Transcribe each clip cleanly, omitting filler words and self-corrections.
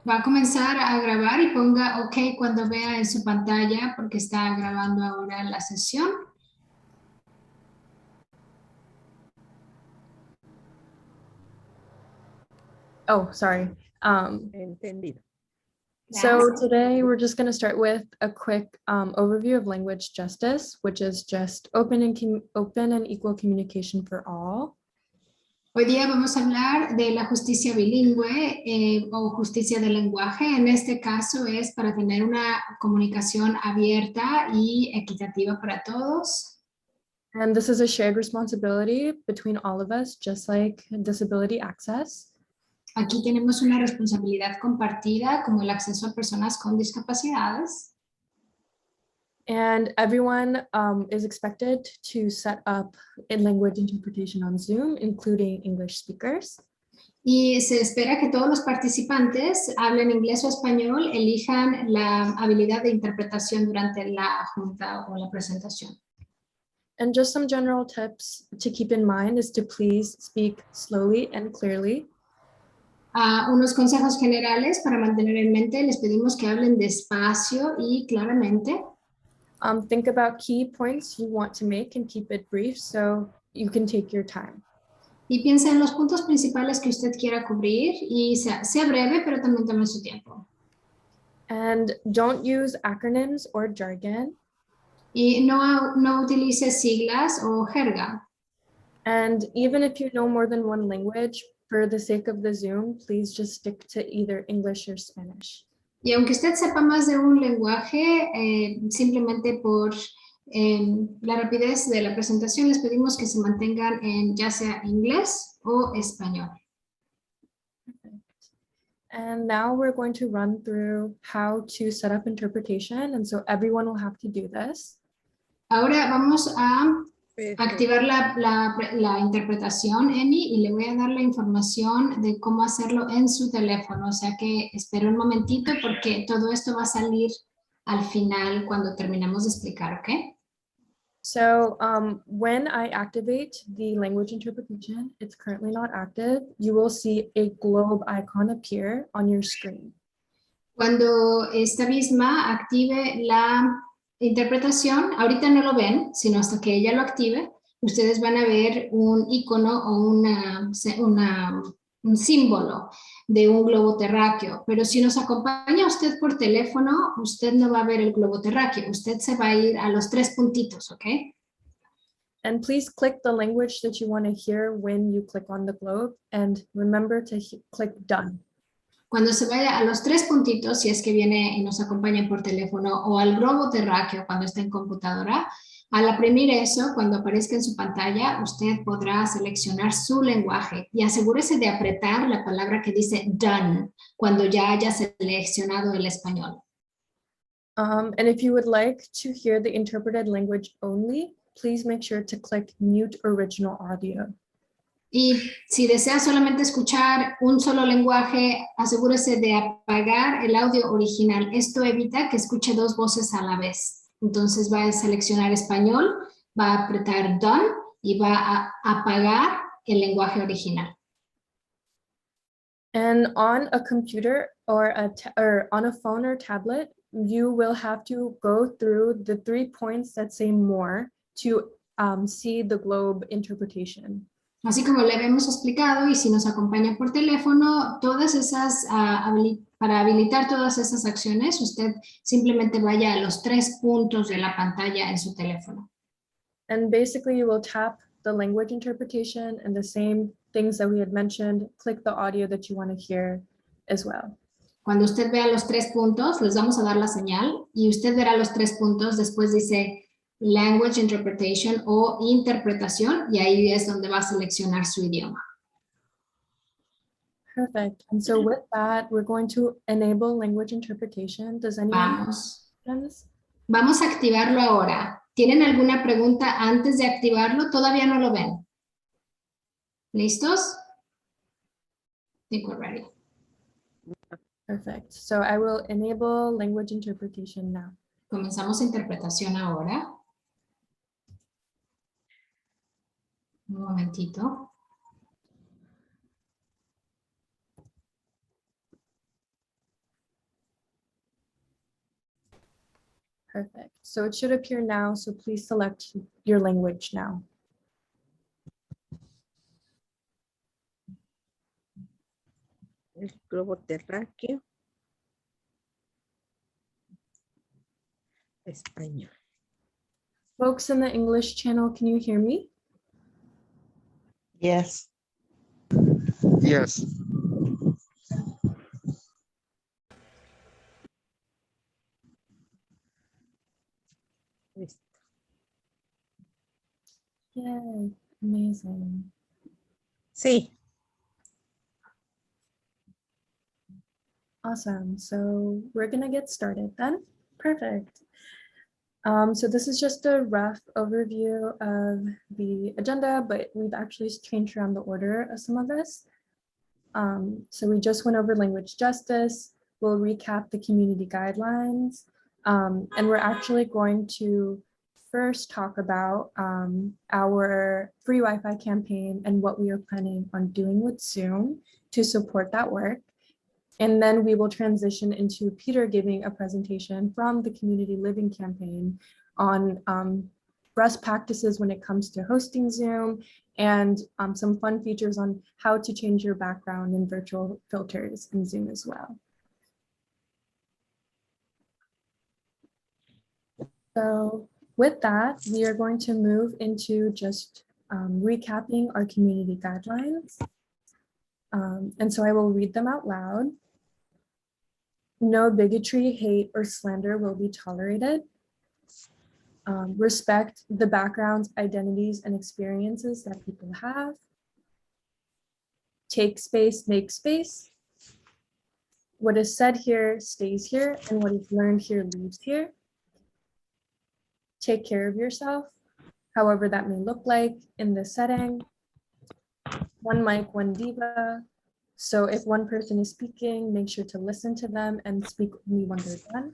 Va a comenzar a grabar y ponga OK cuando vea en su pantalla porque está grabando ahora la sesión. Oh, sorry. Entendido. So today we're just going to start with a quick overview of language justice, which is just open and equal communication for all. Hoy día vamos a hablar de la justicia bilingüe o justicia del lenguaje. En este caso es para tener una comunicación abierta y equitativa para todos. And this is a shared responsibility between all of us, just like disability access. Aquí tenemos una responsabilidad compartida como el acceso a personas con discapacidades. And everyone is expected to set up a language interpretation on Zoom, including English speakers. Y se espera que todos los participantes hablen inglés o español, elijan la habilidad de interpretación durante la junta o la presentación. And just some general tips to keep in mind is to please speak slowly and clearly. Unos consejos generales para mantener en mente, les pedimos que hablen despacio y claramente. Think about key points you want to make and keep it brief so you can take your time. Y piensa en los puntos principales que usted quiera cubrir y sea breve, pero también tome su tiempo. And don't use acronyms or jargon. Y no utilice siglas o jerga. And even if you know more than one language, for the sake of the Zoom, please just stick to either English or Spanish. Y aunque usted sepa más de un lenguaje, simplemente por la rapidez de la presentación, les pedimos que se mantengan en ya sea inglés o español. And now we're going to run through how to set up interpretation. And so everyone will have to do this. Ahora vamos a activar la interpretación, Emi, y le voy a dar la información de cómo hacerlo en su teléfono. O sea que espero un momentito porque todo esto va a salir al final cuando terminemos de explicar, ¿ok? So when I activate the language interpretation, it's currently not active. You will see a globe icon appear on your screen. Cuando esta misma active la interpretación, ahorita no lo ven, sino hasta que ella lo active, ustedes van a ver un icono o un símbolo de un globo terráqueo. Pero si nos acompaña usted por teléfono, usted no va a ver el globo terráqueo. Usted se va a ir a los 3 puntitos, ¿ok? And please click the language that you want to hear when you click on the globe. And remember to click done. Cuando se vaya a los 3 puntitos, si es que viene y nos acompaña por teléfono, o al globo terráqueo cuando está en computadora, al oprimir eso, cuando aparezca en su pantalla, usted podrá seleccionar su lenguaje y asegúrese de apretar la palabra que dice done cuando ya haya seleccionado el español. And if you would like to hear the interpreted language only, please make sure to click mute original audio. Y si desea solamente escuchar un solo lenguaje, asegúrese de apagar el audio original. Esto evita que escuche 2 voces a la vez. Entonces va a seleccionar español, va a apretar done y va a apagar el lenguaje original. And on a computer or on a phone or tablet, you will have to go through the 3 points that say more to see the globe interpretation. Así como le habíamos explicado, y si nos acompaña por teléfono, todas esas, para habilitar todas esas acciones, usted simplemente vaya a los 3 puntos de la pantalla en su teléfono. And basically you will tap the language interpretation and the same things that we had mentioned, click the audio that you want to hear as well. Cuando usted vea los 3 puntos, les vamos a dar la señal y usted verá los 3 puntos, después dice Language Interpretation o interpretación y ahí es donde va a seleccionar su idioma. Perfect. And so with that, we're going to enable language interpretation. Does anyone have questions? Vamos a activarlo ahora. ¿Tienen alguna pregunta antes de activarlo? ¿Todavía no lo ven? ¿Listos? I think we're ready. Perfect. So I will enable language interpretation now. Comenzamos interpretación ahora. Un momentito. Perfect. So it should appear now. So please select your language now. El globo terráqueo. Español. Folks in the English channel, can you hear me? Yes. Yes. Listo. Yay, amazing. Sí. Awesome. So we're gonna get started then. Perfect. So this is just a rough overview of the agenda, but we've actually changed around the order of some of this. So we just went over language justice. We'll recap the community guidelines. And we're actually going to first talk about our free Wi-Fi campaign and what we are planning on doing with Zoom to support that work. And then we will transition into Peter giving a presentation from the community living campaign on best practices when it comes to hosting Zoom and some fun features on how to change your background and virtual filters in Zoom as well. So with that, we are going to move into just recapping our community guidelines. And so I will read them out loud. No bigotry, hate, or slander will be tolerated. Respect the backgrounds, identities, and experiences that people have. Take space, make space. What is said here stays here, and what is learned here leaves here. Take care of yourself, however that may look like in this setting. One mic, one diva. So if one person is speaking, make sure to listen to them and speak only when they're done.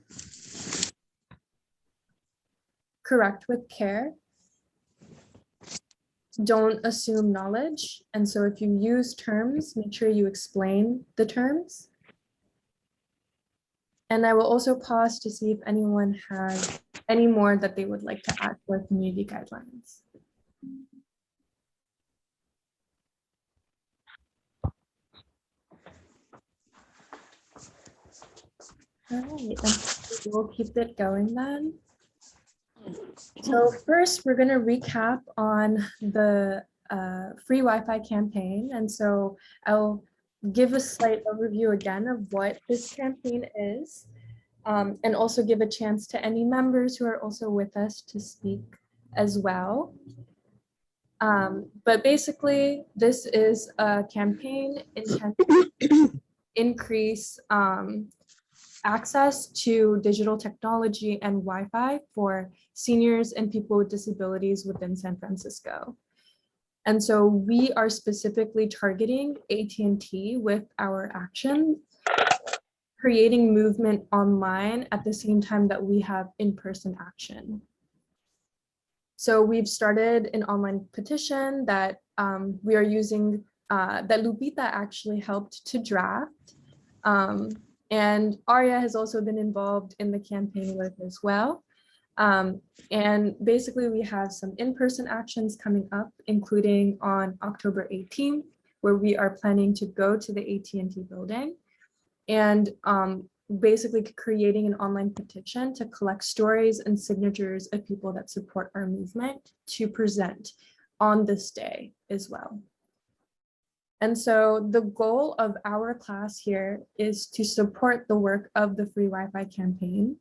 Correct with care. Don't assume knowledge. And so if you use terms, make sure you explain the terms. And I will also pause to see if anyone has any more that they would like to add to our community guidelines. All right, and we'll keep it going then. So first, we're going to recap on the free Wi-Fi campaign. And so I'll give a slight overview again of what this campaign is, and also give a chance to any members who are also with us to speak as well. But basically, this is a campaign intended to increase access to digital technology and Wi-Fi for seniors and people with disabilities within San Francisco. And so we are specifically targeting AT&T with our actions, creating movement online at the same time that we have in-person action. So we've started an online petition that we are using, that Lupita actually helped to draft. And Arya has also been involved in the campaign work as well. And basically we have some in-person actions coming up, including on October 18th, where we are planning to go to the AT&T building and basically creating an online petition to collect stories and signatures of people that support our movement to present on this day as well. And so the goal of our class here is to support the work of the free Wi-Fi campaign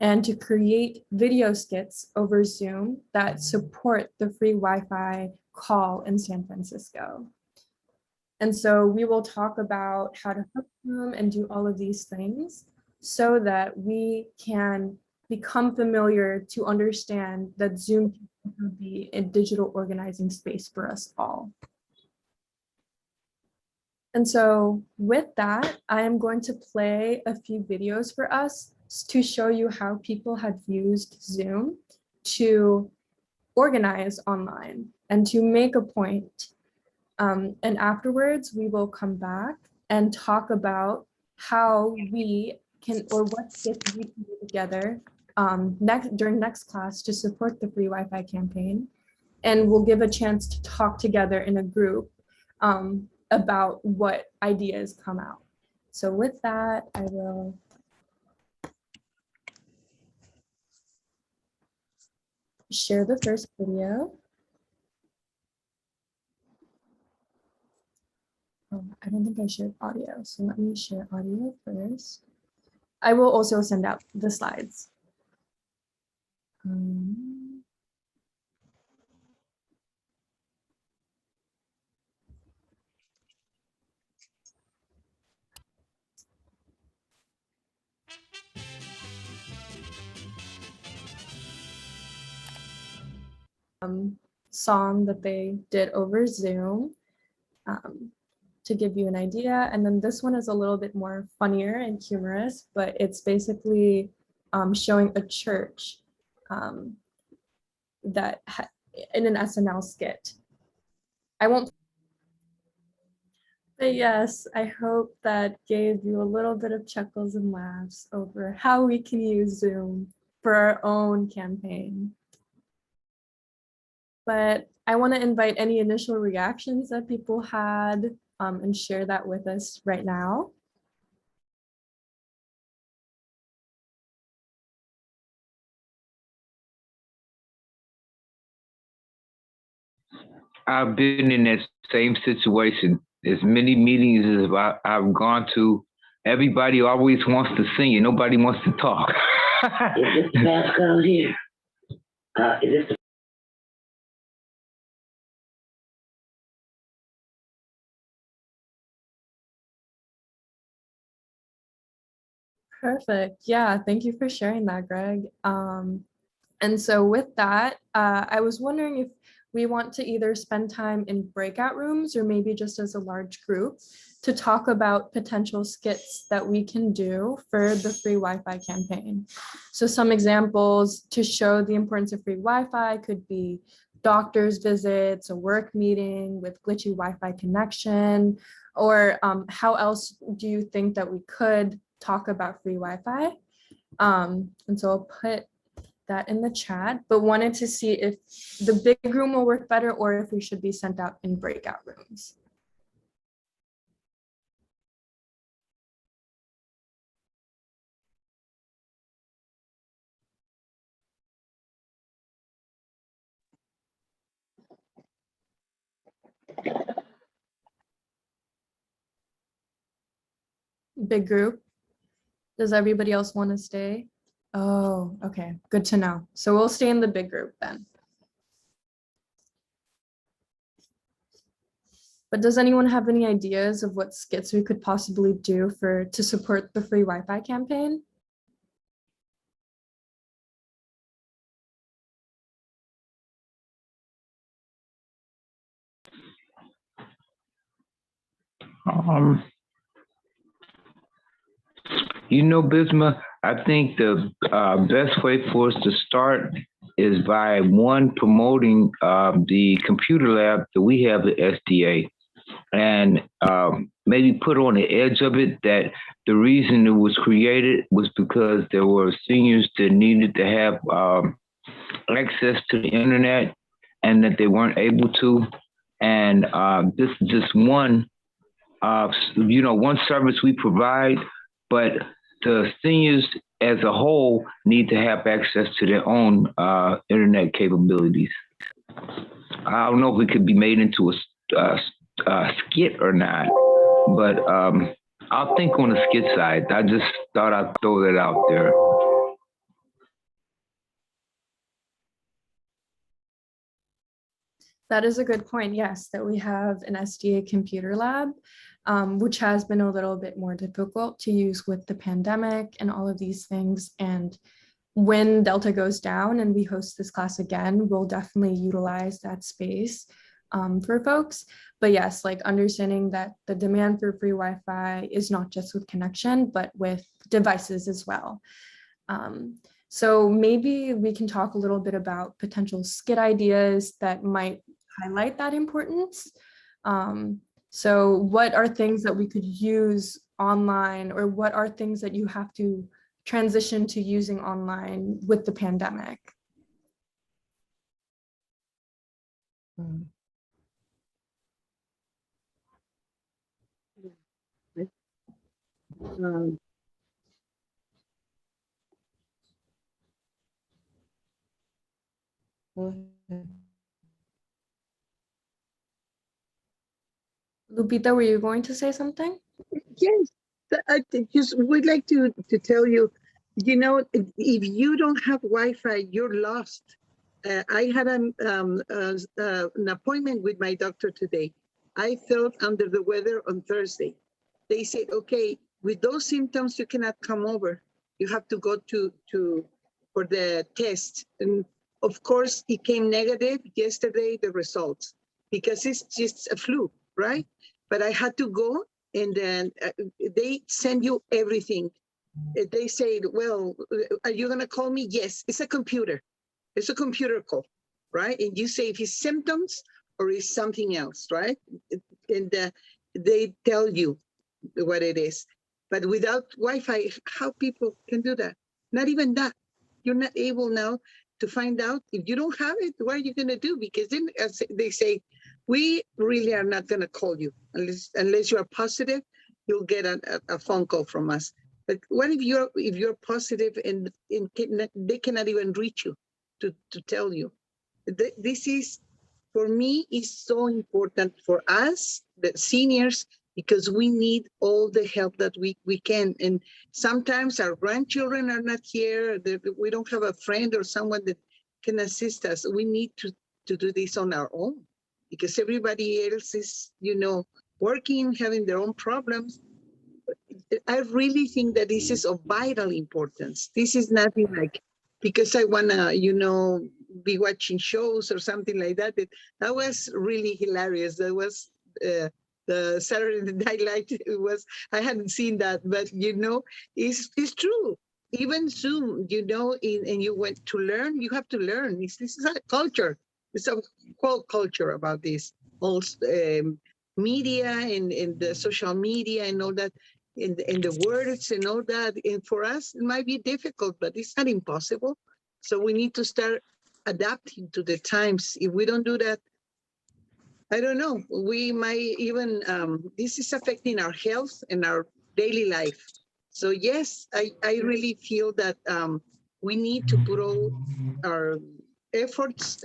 and to create video skits over Zoom that support the free Wi-Fi call in San Francisco. And so we will talk about how to hook them and do all of these things so that we can become familiar to understand that Zoom can be a digital organizing space for us all. And so with that, I am going to play a few videos for us to show you how people have used Zoom to organize online and to make a point. And afterwards, we will come back and talk about how we can, or what skits we can do together during next class to support the free Wi-Fi campaign. And we'll give a chance to talk together in a group about what ideas come out. So with that, I will share the first video. I don't think I shared audio, so let me share audio first. I will also send out the slides. Song that they did over Zoom to give you an idea. And then this one is a little bit more funnier and humorous, but it's basically showing a church that in an SNL skit. I won't, but yes, I hope that gave you a little bit of chuckles and laughs over how we can use Zoom for our own campaign. But I want to invite any initial reactions that people had and share that with us right now. I've been in that same situation. As many meetings as I've gone to, everybody always wants to sing and nobody wants to talk. Is this the passcode here? Is this the Perfect. Yeah, thank you for sharing that, Greg. And so with that, I was wondering if we want to either spend time in breakout rooms or maybe just as a large group to talk about potential skits that we can do for the free Wi-Fi campaign. So some examples to show the importance of free Wi-Fi could be doctor's visits, a work meeting with glitchy Wi-Fi connection, or how else do you think that we could talk about free Wi-Fi? And so I'll put that in the chat, but wanted to see if the big room will work better or if we should be sent out in breakout rooms. Big group. Does everybody else want to stay? Oh, okay, good to know. So we'll stay in the big group then. But does anyone have any ideas of what skits we could possibly do to support the free Wi-Fi campaign? You know, Bisma, I think the best way for us to start is by promoting the computer lab that we have at SDA, and maybe put on the edge of it that the reason it was created was because there were seniors that needed to have access to the internet and that they weren't able to. And this is just one service we provide, but the seniors as a whole need to have access to their own internet capabilities. I don't know if it could be made into a skit or not, but I'll think on the skit side. I just thought I'd throw that out there. That is a good point, yes, that we have an SDA computer lab, which has been a little bit more difficult to use with the pandemic and all of these things. And when Delta goes down and we host this class again, we'll definitely utilize that space for folks. But yes, like understanding that the demand for free Wi-Fi is not just with connection, but with devices as well. So maybe we can talk a little bit about potential skit ideas that might highlight that importance. So what are things that we could use online, or what are things that you have to transition to using online with the pandemic. Um, Lupita, were you going to say something? Yes, I just would like to tell you, you know, if you don't have Wi-Fi, you're lost. I had an appointment with my doctor today. I felt under the weather on Thursday. They said, okay, with those symptoms, you cannot come over. You have to go to for the test. And of course, it came negative yesterday, the results, because it's just a flu, right? But I had to go, and then they send you everything. They say, well, are you going to call me? Yes, it's a computer. It's a computer call, right? And you say if it's symptoms or it's something else, right? And they tell you what it is. But without Wi-Fi, how people can do that? Not even that. You're not able now to find out. If you don't have it, what are you going to do? Because then as they say, we really are not going to call you unless you are positive. You'll get a phone call from us. But what if you're positive and they cannot even reach you to tell you? This is, for me, is so important for us, the seniors, because we need all the help that we can. And sometimes our grandchildren are not here. We don't have a friend or someone that can assist us. We need to do this on our own, because everybody else is, you know, working, having their own problems. I really think that this is of vital importance. This is nothing like because I wanna, you know, be watching shows or something like that. That was really hilarious. That was the Saturday Night Live. It was, I hadn't seen that, but you know, it's true. Even Zoom, you know, and you went to learn, you have to learn. This is a culture. It's a whole culture about this. Also, media and the social media and all that, and the words and all that. And for us, it might be difficult, but it's not impossible. So we need to start adapting to the times. If we don't do that, I don't know, we might even, this is affecting our health and our daily life. So yes, I really feel that we need to put all our efforts,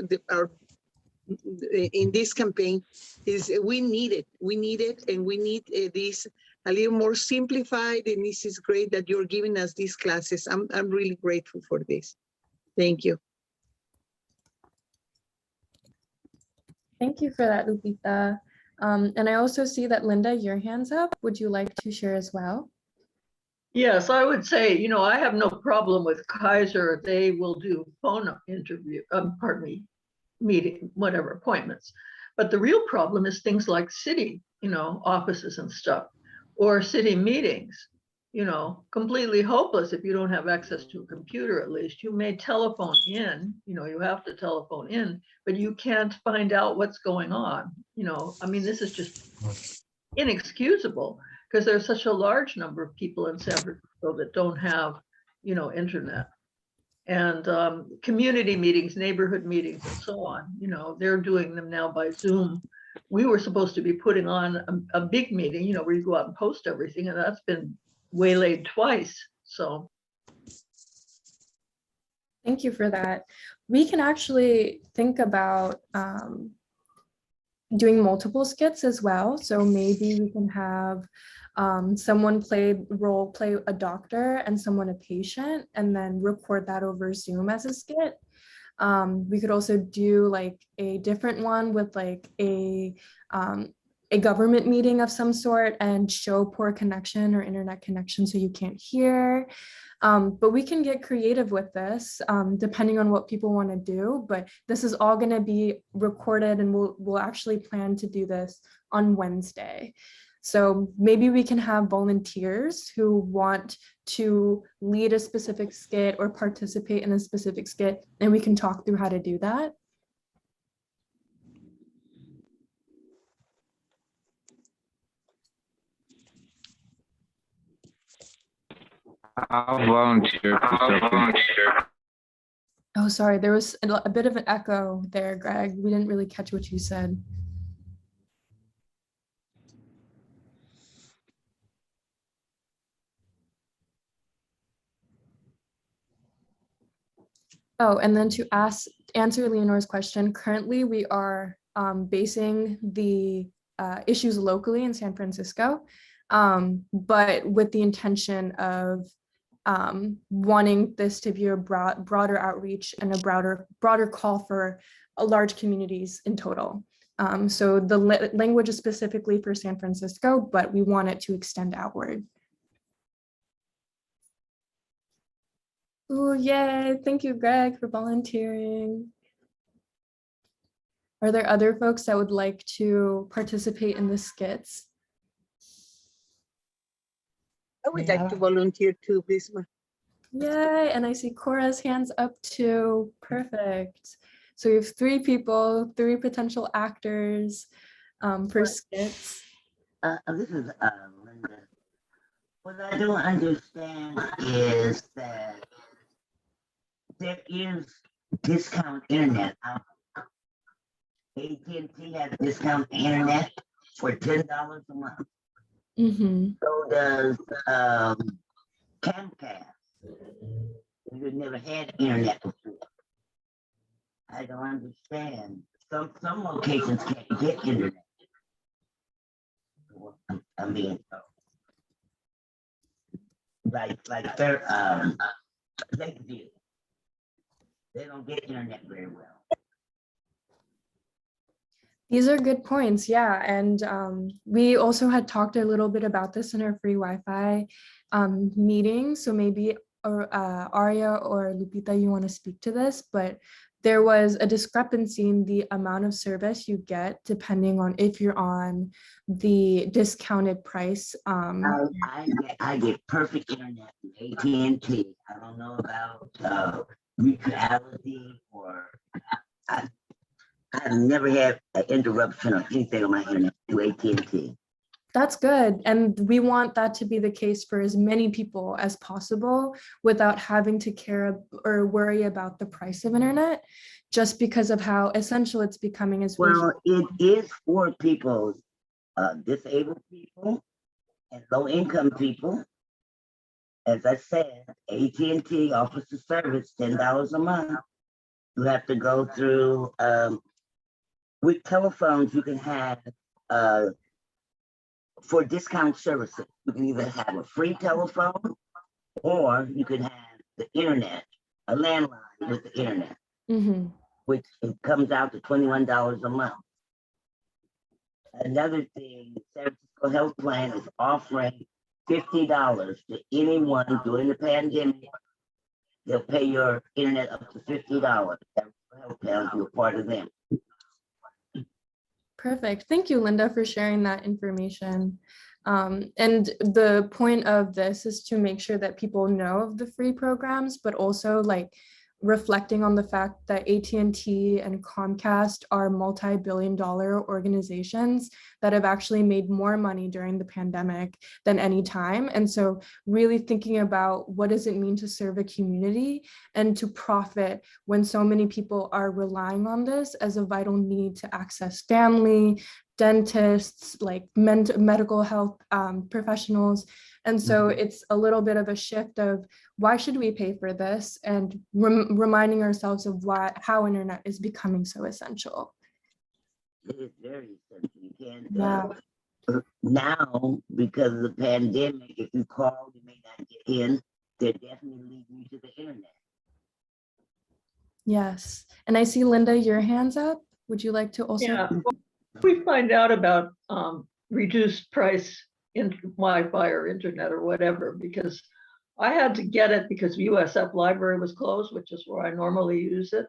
in this campaign, is we need it, and we need this a little more simplified. And this is great that you're giving us these classes. I'm really grateful for this. Thank you. Thank you for that, Lupita. And I also see that Linda, your hand's up. Would you like to share as well? Yes, I would say, you know, I have no problem with Kaiser. They will do phone interview, meeting, whatever, appointments. But the real problem is things like city, you know, offices and stuff, or city meetings, you know, completely hopeless if you don't have access to a computer. At least you may telephone in, you know, you have to telephone in, but you can't find out what's going on. You know, I mean, this is just inexcusable because there's such a large number of people in San Francisco that don't have, you know, internet. And community meetings, neighborhood meetings, and so on. You know, they're doing them now by Zoom. We were supposed to be putting on a big meeting, you know, where you go out and post everything, and that's been waylaid twice. So. Thank you for that. We can actually think about doing multiple skits as well. So maybe we can have someone role play a doctor and someone a patient, and then record that over Zoom as a skit. We could also do like a different one with like a government meeting of some sort and show poor connection or internet connection so you can't hear. But we can get creative with this depending on what people want to do. But this is all going to be recorded, and we'll actually plan to do this on Wednesday. So maybe we can have volunteers who want to lead a specific skit or participate in a specific skit, and we can talk through how to do that. I'll volunteer for something. Oh, sorry, there was a bit of an echo there, Greg. We didn't really catch what you said. Oh, and then to answer Leonore's question, currently we are basing the issues locally in San Francisco, but with the intention of wanting this to be a broader outreach and a broader call for large communities in total. So the language is specifically for San Francisco, but we want it to extend outward. Oh, yay. Thank you, Greg, for volunteering. Are there other folks that would like to participate in the skits? I would like to volunteer too, Bisma. Yay, and I see Cora's hands up too. Perfect. So we have 3 people, 3 potential actors for skits. This is Linda. What I don't understand is that there is discount internet. AT&T has discount internet for $10 a month. Mm-hmm. So does Comcast. We've never had internet before. I don't understand. Some locations can't get internet. I mean, like they're Lakeview. They don't get internet very well. These are good points, yeah. And we also had talked a little bit about this in our free Wi-Fi meeting. So maybe Aria or Lupita, you want to speak to this, but there was a discrepancy in the amount of service you get depending on if you're on the discounted price. I get perfect internet from AT&T. I don't know about neutrality or I've never had an interruption or anything on my internet through AT&T. That's good. And we want that to be the case for as many people as possible without having to care or worry about the price of internet, just because of how essential it's becoming as well. It is for people, disabled people and low-income people. As I said, AT&T offers the service $10 a month. You have to go through, with telephones, you can have, for discount services, you can either have a free telephone or you can have the internet, a landline with the internet, which it comes out to $21 a month. Another thing, the San Francisco Health Plan is offering $50 to anyone during the pandemic. They'll pay your internet up to $50. San Francisco Health Plan, you're part of them. Perfect. Thank you, Linda, for sharing that information. And the point of this is to make sure that people know of the free programs, but also like reflecting on the fact that AT&T and Comcast are multi-billion-dollar organizations that have actually made more money during the pandemic than any time. And so really thinking about what does it mean to serve a community and to profit when so many people are relying on this as a vital need to access family, dentists, like medical health professionals. And so it's a little bit of a shift of why should we pay for this, and reminding ourselves of how internet is becoming so essential. It is very essential. You can't, now, because of the pandemic, if you call, you may not get in. They're definitely leading you to the internet. Yes. And I see, Linda, your hand's up. Would you like to also? Yeah. If we find out about reduced price in Wi-Fi or internet or whatever, because I had to get it because USF library was closed, which is where I normally use it.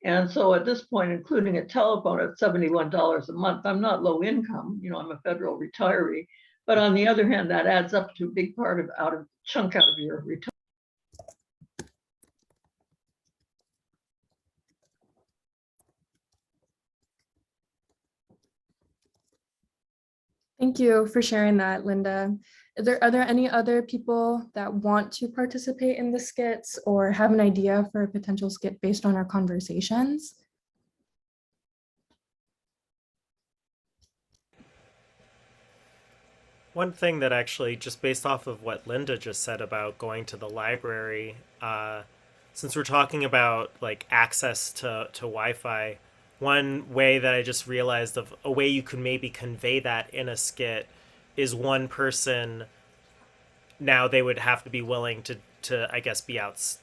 And so at this point, including a telephone at $71 a month, I'm not low income, you know, I'm a federal retiree. But on the other hand, that adds up to a big part of chunk out of your retirement. Thank you for sharing that, Linda. Are there any other people that want to participate in the skits or have an idea for a potential skit based on our conversations? One thing that actually, just based off of what Linda just said about going to the library, since we're talking about like access to Wi-Fi, one way that I just realized of a way you could maybe convey that in a skit is one person. Now they would have to be willing to I guess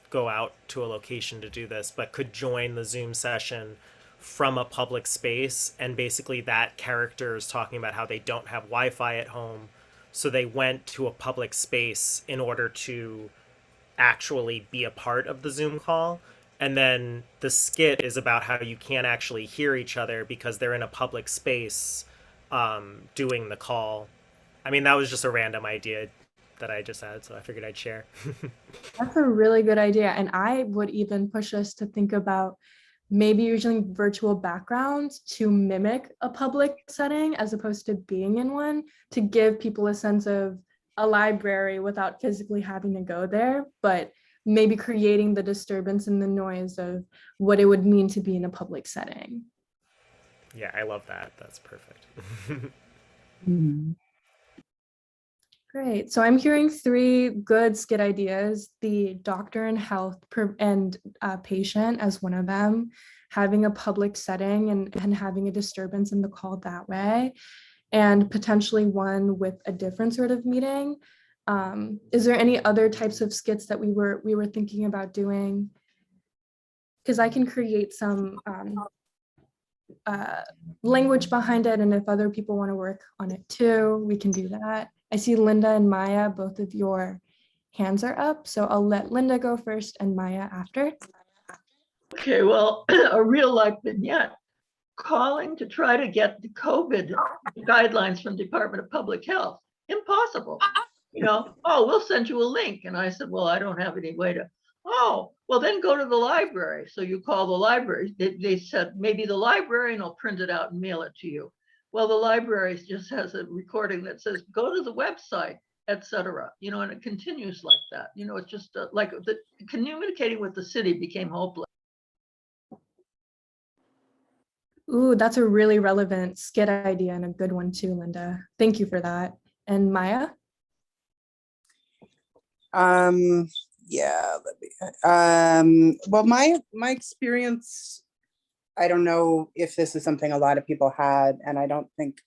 go out to a location to do this, but could join the Zoom session from a public space, and basically that character is talking about how they don't have Wi-Fi at home, so they went to a public space in order to actually be a part of the Zoom call. And then the skit is about how you can't actually hear each other because they're in a public space doing the call. I mean, that was just a random idea that I just had, so I figured I'd share. That's a really good idea. And I would even push us to think about maybe using virtual backgrounds to mimic a public setting as opposed to being in one, to give people a sense of a library without physically having to go there, but maybe creating the disturbance and the noise of what it would mean to be in a public setting. Yeah, I love that. That's perfect. Great. So I'm hearing 3 good skit ideas: the doctor and health and patient as one of them, having a public setting and having a disturbance in the call that way, and potentially one with a different sort of meeting. Is there any other types of skits that we were thinking about doing? Because I can create some language behind it, and if other people want to work on it too, we can do that. I see Linda and Maya, both of your hands are up, so I'll let Linda go first and Maya after. Okay, well, a real life vignette, calling to try to get the COVID guidelines from Department of Public Health. Impossible. You know, oh, we'll send you a link. And I said, well, I don't have any way to, oh, well, then go to the library. So you call the library. They said, maybe the librarian will print it out and mail it to you. Well, the library just has a recording that says, go to the website, etc. You know, and it continues like that. You know, it's just like communicating with the city became hopeless. Ooh, that's a really relevant skit idea and a good one too, Linda. Thank you for that. And Maya? Yeah, well, my experience, I don't know if this is something a lot of people had, and I don't think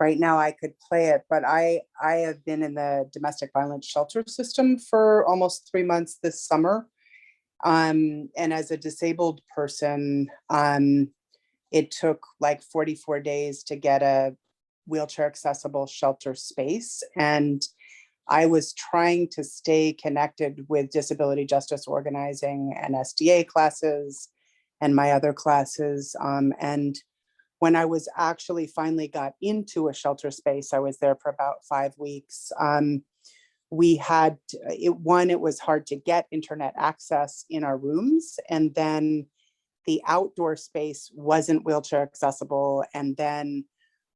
right now I could play it, but I have been in the domestic violence shelter system for almost 3 months this summer. And as a disabled person, it took like 44 days to get a wheelchair accessible shelter space. And I was trying to stay connected with disability justice organizing and SDA classes and my other classes. And when I was actually finally got into a shelter space, I was there for about 5 weeks. We had, it was hard to get internet access in our rooms. And then the outdoor space wasn't wheelchair accessible. And then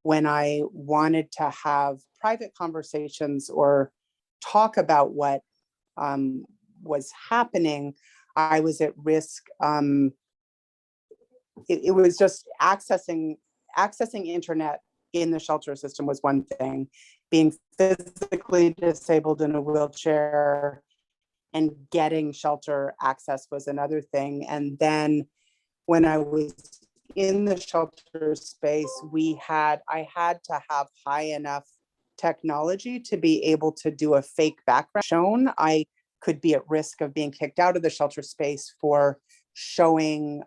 when I wanted to have private conversations or talk about what was happening, I was at risk. It was just accessing internet in the shelter system was one thing. Being physically disabled in a wheelchair and getting shelter access was another thing. And then when I was in the shelter space, I had to have high enough technology to be able to do a fake background shown. I could be at risk of being kicked out of the shelter space for showing,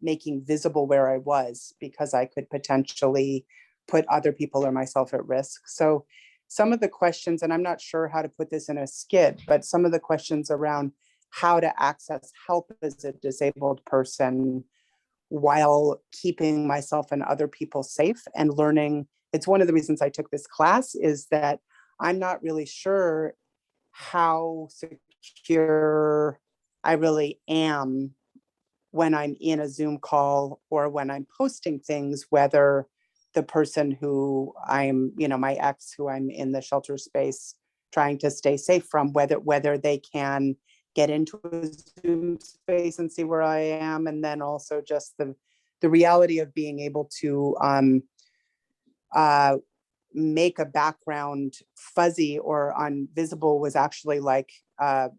making visible where I was, because I could potentially put other people or myself at risk. So some of the questions, and I'm not sure how to put this in a skit, but some of the questions around how to access help as a disabled person while keeping myself and other people safe and learning. It's one of the reasons I took this class, is that I'm not really sure how secure I really am when I'm in a Zoom call or when I'm posting things, whether the person who I'm, my ex who I'm in the shelter space trying to stay safe from, whether they can get into a Zoom space and see where I am, and then also just the reality of being able to make a background fuzzy or invisible was actually like I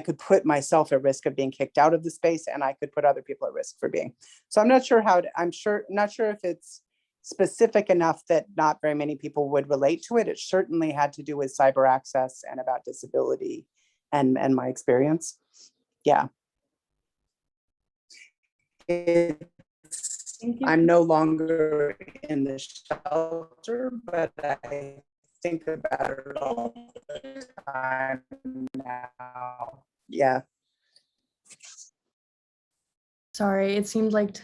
could put myself at risk of being kicked out of the space, and I could put other people at risk for being. So I'm not sure not sure if it's specific enough that not very many people would relate to it. It certainly had to do with cyber access and about disability and my experience. Yeah. I'm no longer in the shelter, but I think about it all the time now. Yeah. Sorry, it seemed like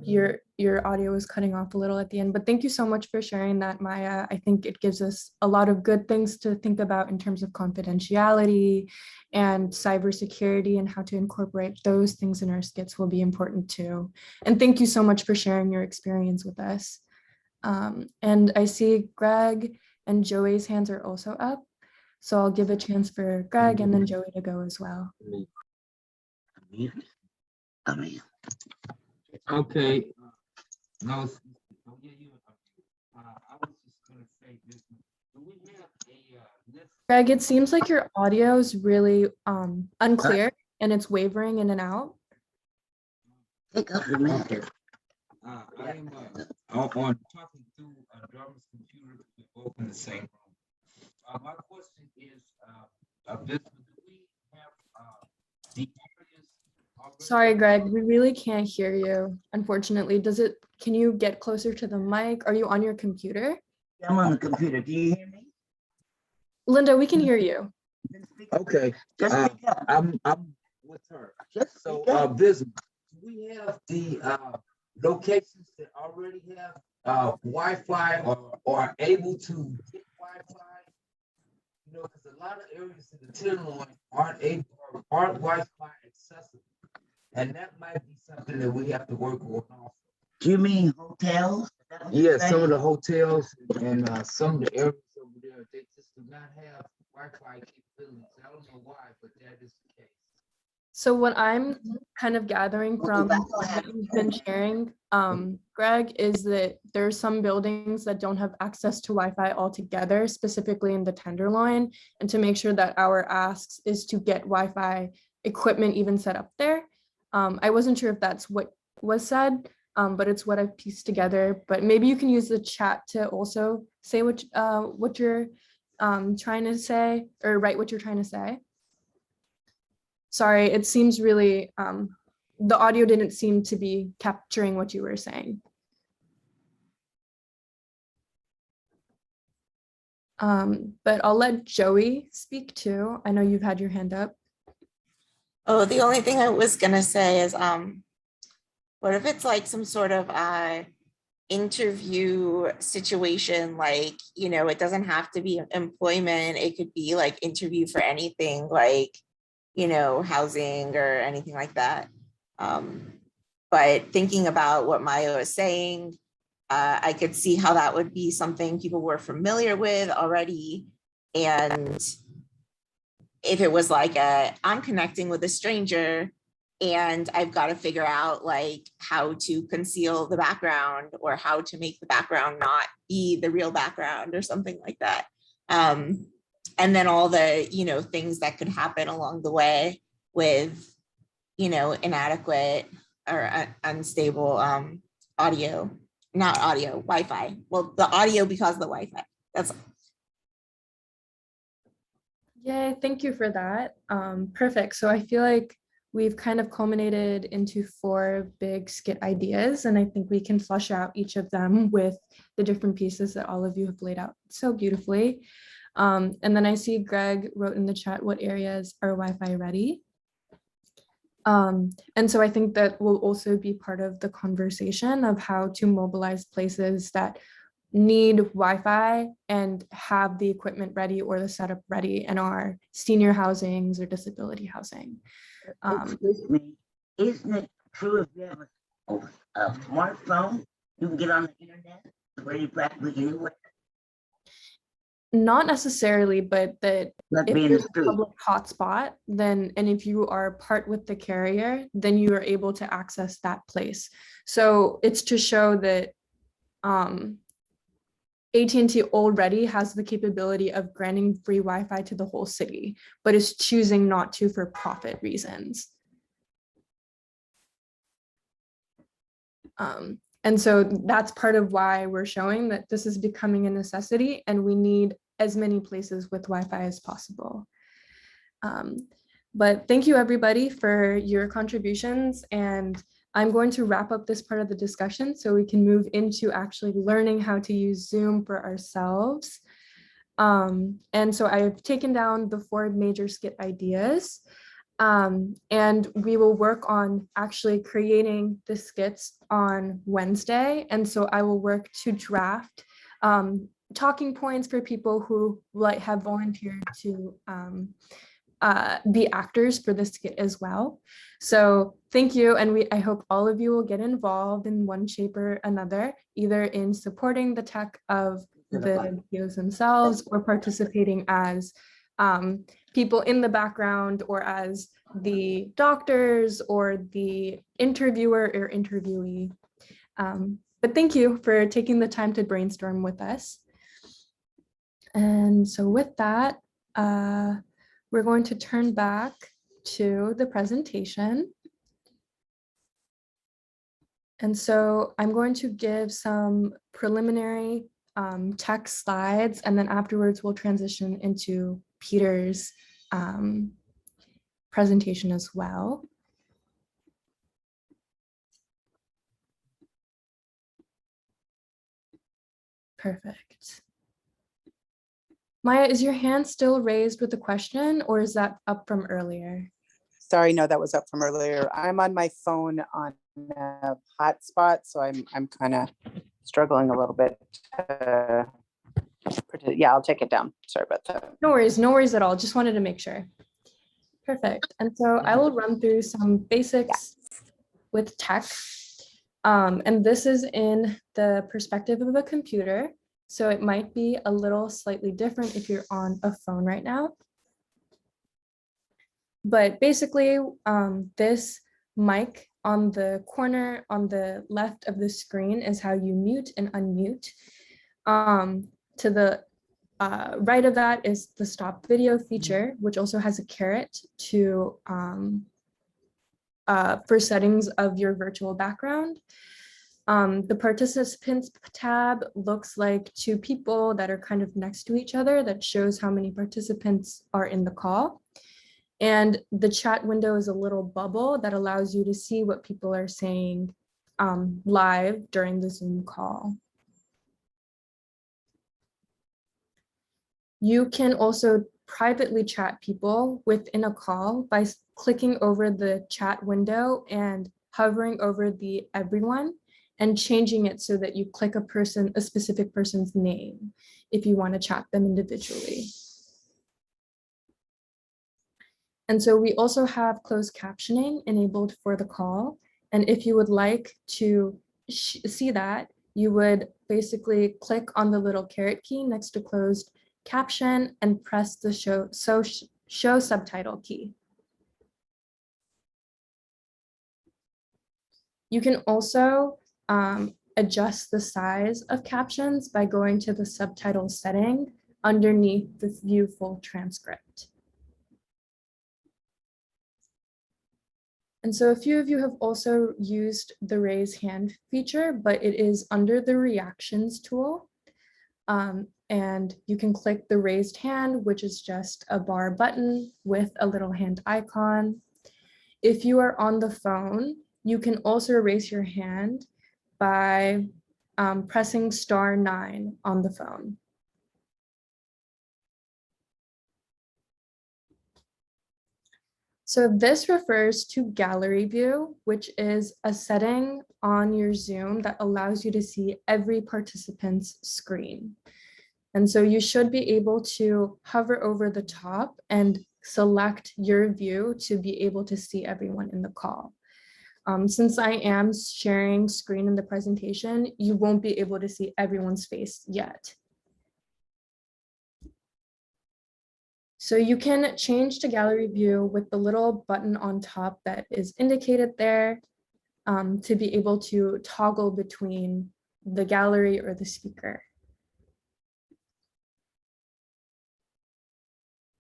your audio was cutting off a little at the end, but thank you so much for sharing that, Maya. I think it gives us a lot of good things to think about in terms of confidentiality and cybersecurity, and how to incorporate those things in our skits will be important too. And thank you so much for sharing your experience with us. And I see Greg and Joey's hands are also up. So I'll give a chance for Greg and then Joey to go as well. Okay. No, I was just gonna say this. Do we have a list? Greg, it seems like your audio is really unclear and it's wavering in and out. Take up the matter. I am on talking through Dartmouth's computer. We're both in the same room. My question is, do we have the areas already? Sorry, Greg, we really can't hear you. Unfortunately, can you get closer to the mic? Are you on your computer? I'm on the computer. Do you hear me? Linda, we can hear you. Okay. Just speak up. I'm with her. Just So, speak up. visible. Do we have the locations that already have Wi-Fi or are able to get Wi-Fi? You know, because a lot of areas in the Tenderloin aren't Wi-Fi accessible, and that might be something that we have to work on also. Do you mean hotels? Yeah, some of the hotels and some of the areas over there, they just do not have Wi-Fi capabilities. I don't know why, but that is the case. So what I'm kind of gathering from what you've been sharing, Greg, is that there's some buildings that don't have access to Wi-Fi altogether, specifically in the Tenderloin, and to make sure that our asks is to get Wi-Fi equipment even set up there. I wasn't sure if that's what was said, but it's what I've pieced together. But maybe you can use the chat to also say what you're trying to say, or write what you're trying to say. Sorry, it seems really, the audio didn't seem to be capturing what you were saying. But I'll let Joey speak too. I know you've had your hand up. Oh, the only thing I was gonna say is, what if it's like some sort of interview situation, like, you know, it doesn't have to be employment, it could be like interview for anything, like, you know, housing or anything like that. But thinking about what Maya was saying, I could see how that would be something people were familiar with already. And if it was like I'm connecting with a stranger and I've got to figure out like how to conceal the background or how to make the background not be the real background or something like that. And then all the, you know, things that could happen along the way with, you know, inadequate or unstable Wi-Fi. Well, the audio because of the Wi-Fi. That's all. Yay, thank you for that. Perfect. So I feel like we've kind of culminated into 4 big skit ideas, and I think we can flesh out each of them with the different pieces that all of you have laid out so beautifully. And then I see Greg wrote in the chat, what areas are Wi-Fi ready? And so I think that will also be part of the conversation of how to mobilize places that need Wi-Fi and have the equipment ready or the setup ready in our senior housings or disability housing. Excuse me, isn't it true if you have a smartphone, you can get on the internet pretty practically anywhere? Not necessarily, but that Not if be in the there's a street. public hotspot, then, and if you are part with the carrier, then you are able to access that place. So it's to show that AT&T already has the capability of granting free Wi-Fi to the whole city, but is choosing not to for profit reasons. And so that's part of why we're showing that this is becoming a necessity and we need as many places with Wi-Fi as possible. But thank you everybody for your contributions, and I'm going to wrap up this part of the discussion so we can move into actually learning how to use Zoom for ourselves. And so I've taken down the 4 major skit ideas. And we will work on actually creating the skits on Wednesday. And so I will work to draft talking points for people who have volunteered to be actors for the skit as well. So thank you. And I hope all of you will get involved in one shape or another, either in supporting the tech of the videos themselves or participating as people in the background or as the doctors or the interviewer or interviewee. But thank you for taking the time to brainstorm with us. And so with that, we're going to turn back to the presentation. And so I'm going to give some preliminary text slides, and then afterwards we'll transition into Peter's presentation as well. Perfect. Maya, is your hand still raised with a question, or is that up from earlier? Sorry, no, that was up from earlier. I'm on my phone on a hotspot, so I'm kind of struggling a little bit. Yeah, I'll take it down. Sorry about that. No worries at all. Just wanted to make sure. Perfect. And so I will run through some basics with tech. And this is in the perspective of a computer. So it might be a little slightly different if you're on a phone right now. But basically, this mic on the corner on the left of the screen is how you mute and unmute. To the right of that is the stop video feature, which also has a caret to for settings of your virtual background. The participants tab looks like 2 people that are kind of next to each other. That shows how many participants are in the call. And the chat window is a little bubble that allows you to see what people are saying live during the Zoom call. You can also privately chat people within a call by clicking over the chat window and hovering over the everyone and changing it so that you click a specific person's name if you want to chat them individually. And so we also have closed captioning enabled for the call. And if you would like to see that, you would basically click on the little caret key next to closed caption and press the show subtitle key. You can also adjust the size of captions by going to the subtitle setting underneath the view full transcript. And so a few of you have also used the raise hand feature, but it is under the reactions tool. And you can click the raised hand, which is just a bar button with a little hand icon. If you are on the phone, you can also raise your hand by pressing *9 on the phone. So this refers to gallery view, which is a setting on your Zoom that allows you to see every participant's screen. And so you should be able to hover over the top and select your view to be able to see everyone in the call. Since I am sharing screen in the presentation, you won't be able to see everyone's face yet. So you can change to gallery view with the little button on top that is indicated there to be able to toggle between the gallery or the speaker.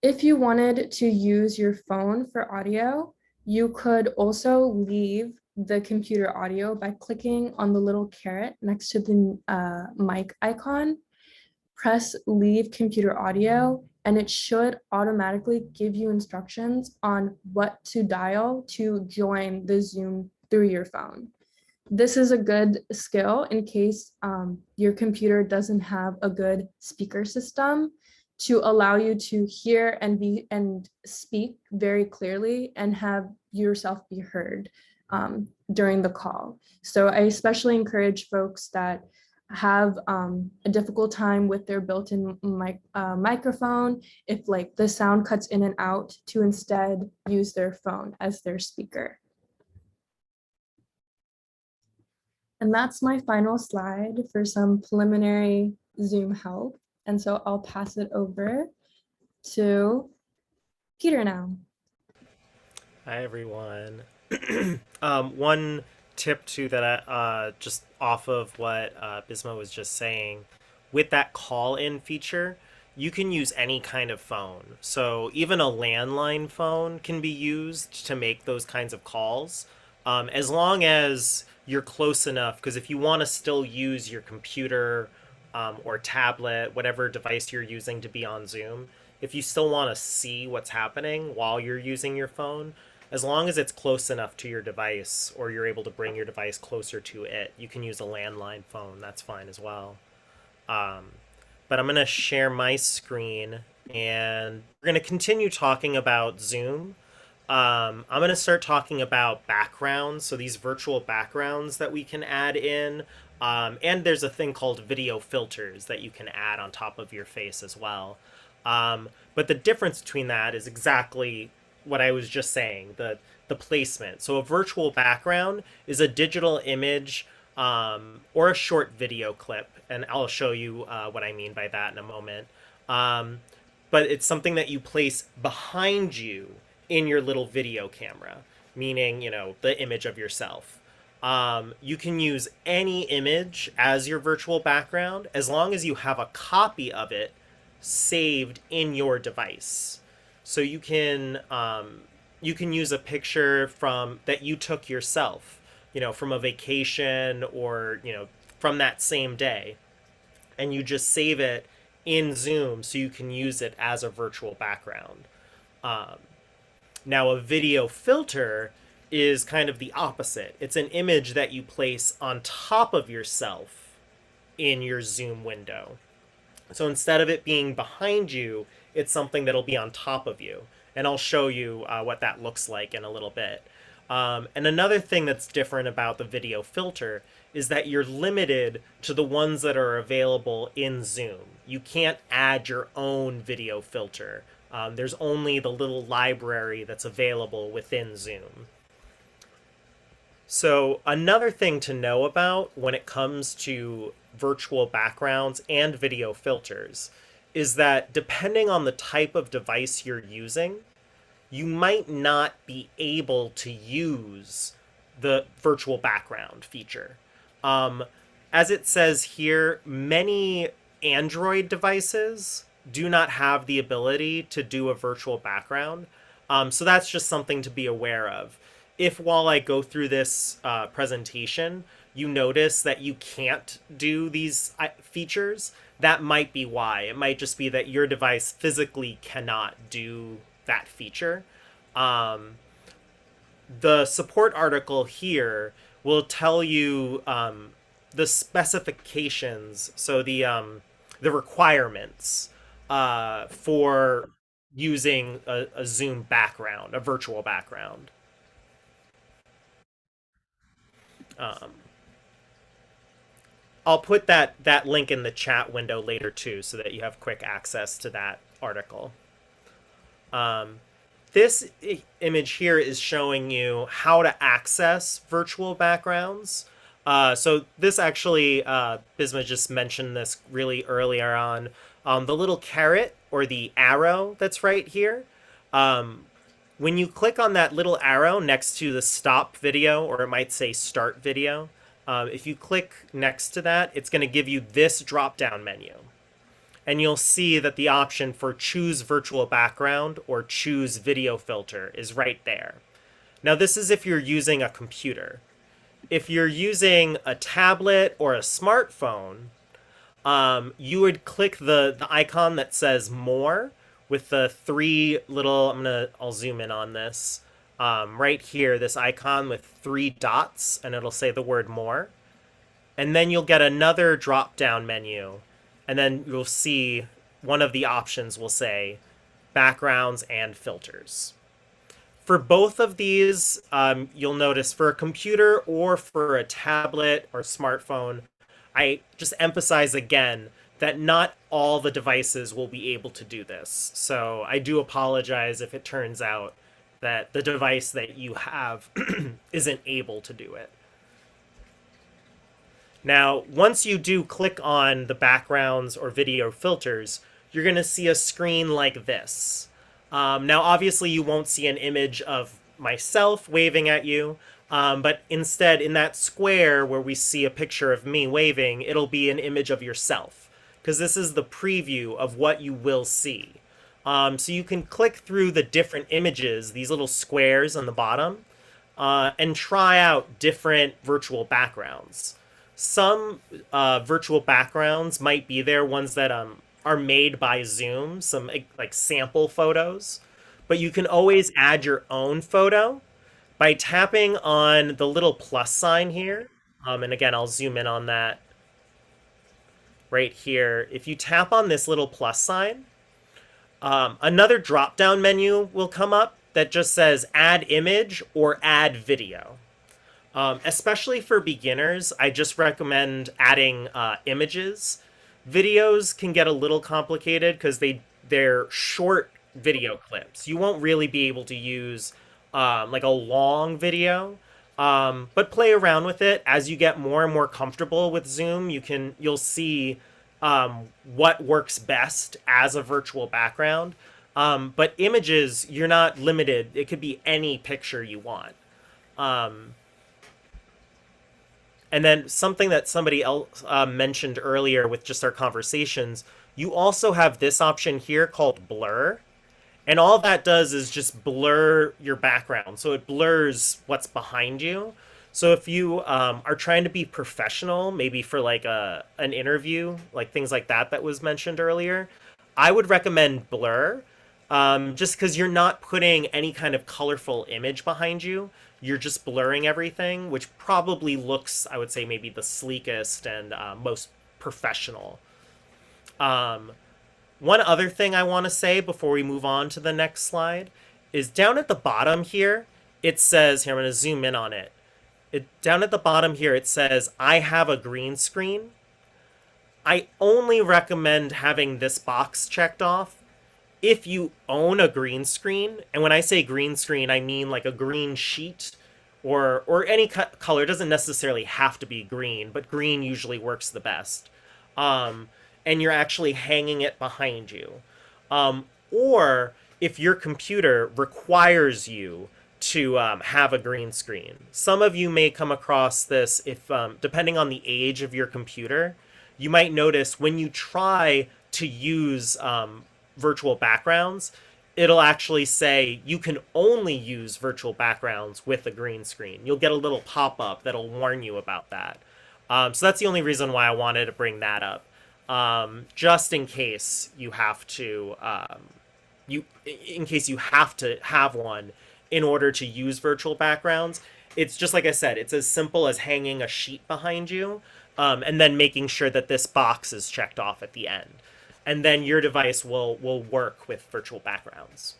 If you wanted to use your phone for audio, you could also leave the computer audio by clicking on the little caret next to the mic icon. Press leave computer audio, and it should automatically give you instructions on what to dial to join the Zoom through your phone. This is a good skill in case your computer doesn't have a good speaker system to allow you to hear and speak very clearly and have yourself be heard during the call. So I especially encourage folks that have a difficult time with their built-in microphone, if like the sound cuts in and out, to instead use their phone as their speaker. And that's my final slide for some preliminary Zoom help. And so I'll pass it over to Peter now. Hi, everyone. One tip too that I, just off of what Bisma was just saying, with that call-in feature, you can use any kind of phone. So even a landline phone can be used to make those kinds of calls, as long as you're close enough, because if you want to still use your computer or tablet, whatever device you're using to be on Zoom, if you still want to see what's happening while you're using your phone, as long as it's close enough to your device or you're able to bring your device closer to it, you can use a landline phone. That's fine as well. But I'm going to share my screen and we're going to continue talking about Zoom. I'm going to start talking about backgrounds. So these virtual backgrounds that we can add in. And there's a thing called video filters that you can add on top of your face as well. But the difference between that is exactly what I was just saying, the placement. So a virtual background is a digital image or a short video clip. And I'll show you what I mean by that in a moment. But it's something that you place behind you in your little video camera, meaning, you know, the image of yourself. You can use any image as your virtual background as long as you have a copy of it saved in your device. So you can use a picture from that you took yourself, you know, from a vacation or, you know, from that same day, and you just save it in Zoom so you can use it as a virtual background. Now, a video filter is kind of the opposite. It's an image that you place on top of yourself in your Zoom window. So instead of it being behind you, it's something that'll be on top of you. And I'll show you what that looks like in a little bit. And another thing that's different about the video filter is that you're limited to the ones that are available in Zoom. You can't add your own video filter. There's only the little library that's available within Zoom. So another thing to know about when it comes to virtual backgrounds and video filters is that depending on the type of device you're using, you might not be able to use the virtual background feature. As it says here, many Android devices do not have the ability to do a virtual background. So that's just something to be aware of. If while I go through this presentation, you notice that you can't do these features, that might be why. It might just be that your device physically cannot do that feature. The support article here will tell you the specifications, so the requirements for using a Zoom background, a virtual background. I'll put that link in the chat window later too, so that you have quick access to that article. This image here is showing you how to access virtual backgrounds. So this actually, Bisma just mentioned this really earlier on. The little caret or the arrow that's right here, when you click on that little arrow next to the stop video, or it might say start video, if you click next to that, it's going to give you this drop-down menu. And you'll see that the option for choose virtual background or choose video filter is right there. Now this is if you're using a computer. If you're using a tablet or a smartphone, you would click the icon that says more with the three little, I'll zoom in on this, right here, this icon with 3 dots, and it'll say the word more. And then you'll get another drop-down menu, and then you'll see one of the options will say backgrounds and filters. For both of these, you'll notice for a computer or for a tablet or smartphone, I just emphasize again that not all the devices will be able to do this. So I do apologize if it turns out that the device that you have isn't able to do it. Now, once you do click on the backgrounds or video filters, you're going to see a screen like this. Now, obviously, you won't see an image of myself waving at you, but instead, in that square where we see a picture of me waving, it'll be an image of yourself, because this is the preview of what you will see. So you can click through the different images, these little squares on the bottom, and try out different virtual backgrounds. Some virtual backgrounds might be there, ones that are made by Zoom, some like sample photos, but you can always add your own photo by tapping on the little plus sign here. And again, I'll zoom in on that right here. If you tap on this little plus sign, another drop-down menu will come up that just says add image or add video. Especially for beginners, I just recommend adding images. Videos can get a little complicated because they're short video clips. You won't really be able to use like a long video, but play around with it. As you get more and more comfortable with Zoom, you'll see what works best as a virtual background. But images, you're not limited. It could be any picture you want. And then something that somebody else mentioned earlier with just our conversations, you also have this option here called blur. And all that does is just blur your background. So it blurs what's behind you. So if you are trying to be professional, maybe for like an interview, like things like that was mentioned earlier, I would recommend blur, just because you're not putting any kind of colorful image behind you. You're just blurring everything, which probably looks, I would say, maybe the sleekest and most professional. One other thing I want to say before we move on to the next slide is down at the bottom here, it says, here, I'm going to zoom in on it. Down at the bottom here, it says, I have a green screen. I only recommend having this box checked off if you own a green screen. And when I say green screen, I mean like a green sheet or any color. It doesn't necessarily have to be green, but green usually works the best. And you're actually hanging it behind you. Or if your computer requires you to have a green screen. Some of you may come across this if, depending on the age of your computer, you might notice when you try to use virtual backgrounds, it'll actually say you can only use virtual backgrounds with a green screen. You'll get a little pop-up that'll warn you about that. So that's the only reason why I wanted to bring that up. Just in case you have to, in case you have to have one in order to use virtual backgrounds. It's just like I said, it's as simple as hanging a sheet behind you, and then making sure that this box is checked off at the end. And then your device will work with virtual backgrounds.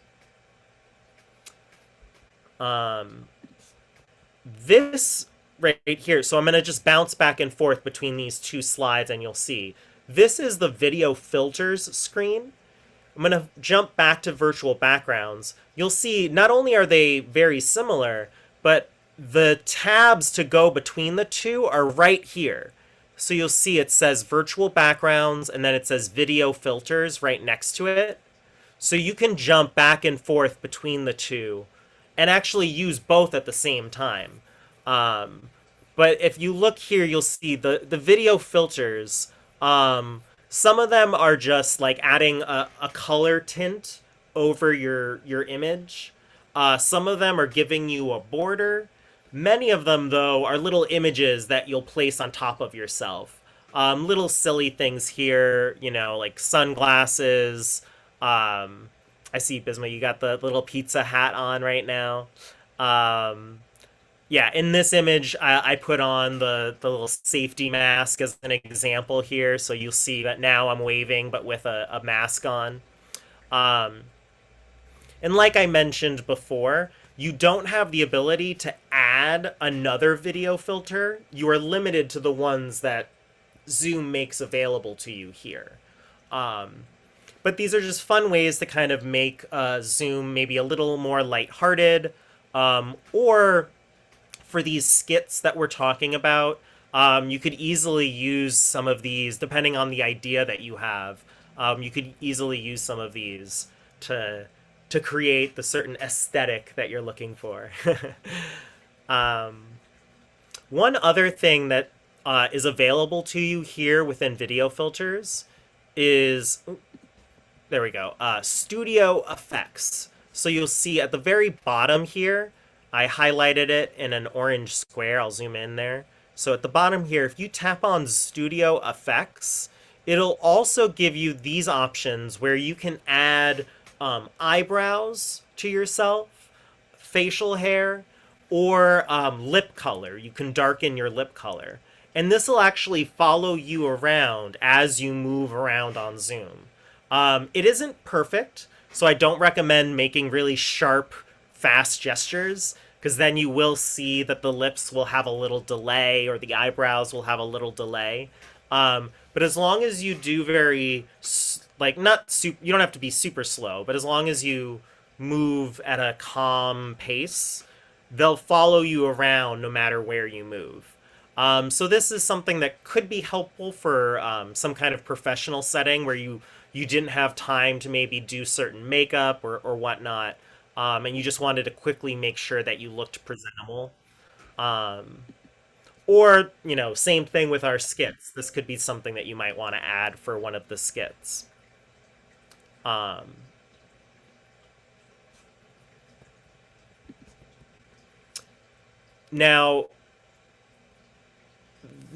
This right here, so I'm going to just bounce back and forth between these two slides and you'll see. This is the video filters screen. I'm going to jump back to virtual backgrounds. You'll see not only are they very similar, but the tabs to go between the two are right here. So you'll see it says virtual backgrounds and then it says video filters right next to it. So you can jump back and forth between the two and actually use both at the same time. But if you look here, you'll see the video filters. Some of them are just like adding a color tint over your image. Some of them are giving you a border. Many of them, though, are little images that you'll place on top of yourself. Little silly things here, you know, like sunglasses. I see, Bisma, you got the little pizza hat on right now. Yeah, in this image, I put on the little safety mask as an example here. So you'll see that now I'm waving, but with a mask on. And like I mentioned before, you don't have the ability to add another video filter. You are limited to the ones that Zoom makes available to you here. But these are just fun ways to kind of make Zoom maybe a little more lighthearted, or for these skits that we're talking about, you could easily use some of these, depending on the idea that you have. You could easily use some of these to create the certain aesthetic that you're looking for. One other thing that is available to you here within video filters is, there we go, studio effects. So you'll see at the very bottom here, I highlighted it in an orange square. I'll zoom in there. So at the bottom here, if you tap on studio effects, it'll also give you these options where you can add eyebrows to yourself, facial hair, or lip color. You can darken your lip color. And this will actually follow you around as you move around on Zoom. It isn't perfect, so I don't recommend making really sharp, fast gestures, because then you will see that the lips will have a little delay or the eyebrows will have a little delay. But as long as you do very, like, you don't have to be super slow, but as long as you move at a calm pace, they'll follow you around no matter where you move. So this is something that could be helpful for some kind of professional setting where you didn't have time to maybe do certain makeup or whatnot, and you just wanted to quickly make sure that you looked presentable. Or, you know, same thing with our skits. This could be something that you might want to add for one of the skits. Now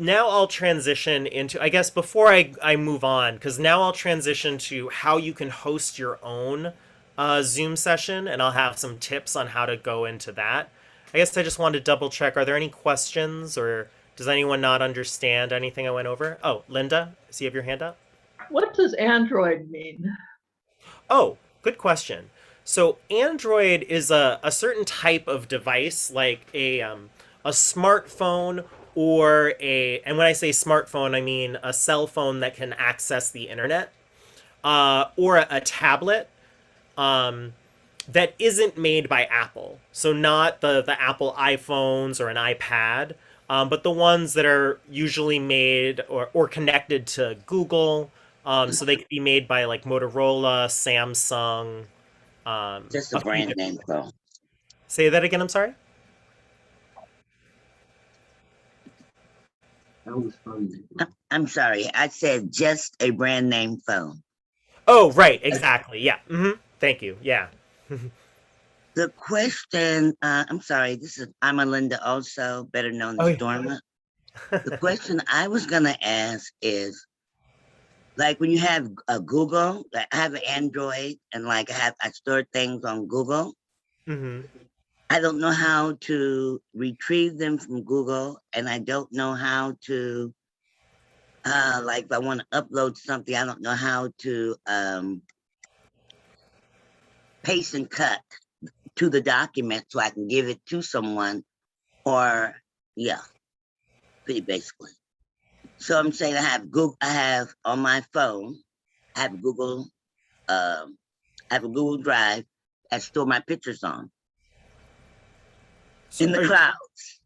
I'll transition into, I guess before I move on, because now I'll transition to how you can host your own Zoom session, and I'll have some tips on how to go into that. I guess I just wanted to double check, are there any questions, or does anyone not understand anything I went over? Oh, Linda, I see you have your hand up. What does Android mean? Oh, good question. So Android is a certain type of device, like a smartphone, or and when I say smartphone, I mean a cell phone that can access the internet, or a tablet that isn't made by Apple. So not the Apple iPhones or an iPad, but the ones that are usually made or connected to Google. So they could be made by like Motorola, Samsung. Just a brand name phone. Say that again, I'm sorry? I'm sorry, I said just a brand name phone. Oh, right, exactly, yeah. Thank you, yeah. The question, I'm sorry, I'm Linda also, better known as Dorma. The question I was gonna ask is, like when you have a Google, like I have an Android and like I store things on Google. I don't know how to retrieve them from Google, and I don't know how to, like if I want to upload something, I don't know how to paste and cut to the document so I can give it to someone, or yeah, pretty basically. So I'm saying I have on my phone, I have Google, I have a Google Drive I store my pictures on in the clouds.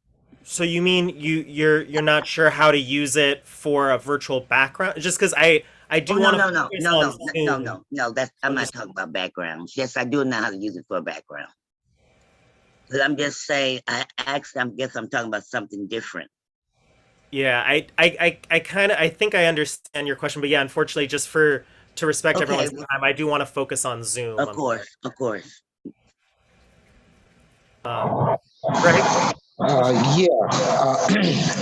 So you mean you're not sure how to use it for a virtual background? Just because I Oh, do no, want to no, no, focus no, on no, no, no, Zoom. no, no, that's, I'm I'm not just talking about backgrounds. Yes, I do know how to use it for a background. But I'm just saying, I guess I'm talking about something different. yeah. I kind of I think I understand your question, but yeah, unfortunately, just for to respect Okay, everyone's time, I do want to focus on Zoom. of I'm sorry. course, of course. Greg. Yeah.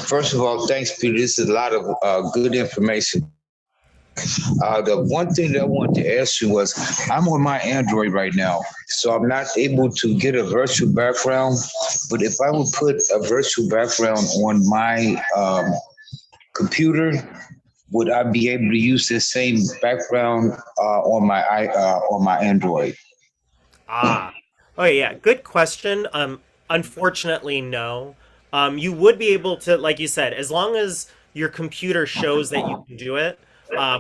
First of all, thanks, Peter. This is a lot of good information. The one thing that I wanted to ask you was, I'm on my Android right now, so I'm not able to get a virtual background. But if I would put a virtual background on my computer, would I be able to use this same background on my Android? Ah. Oh yeah, good question. Unfortunately, no. You would be able to, like you said, as long as your computer shows that you can do it,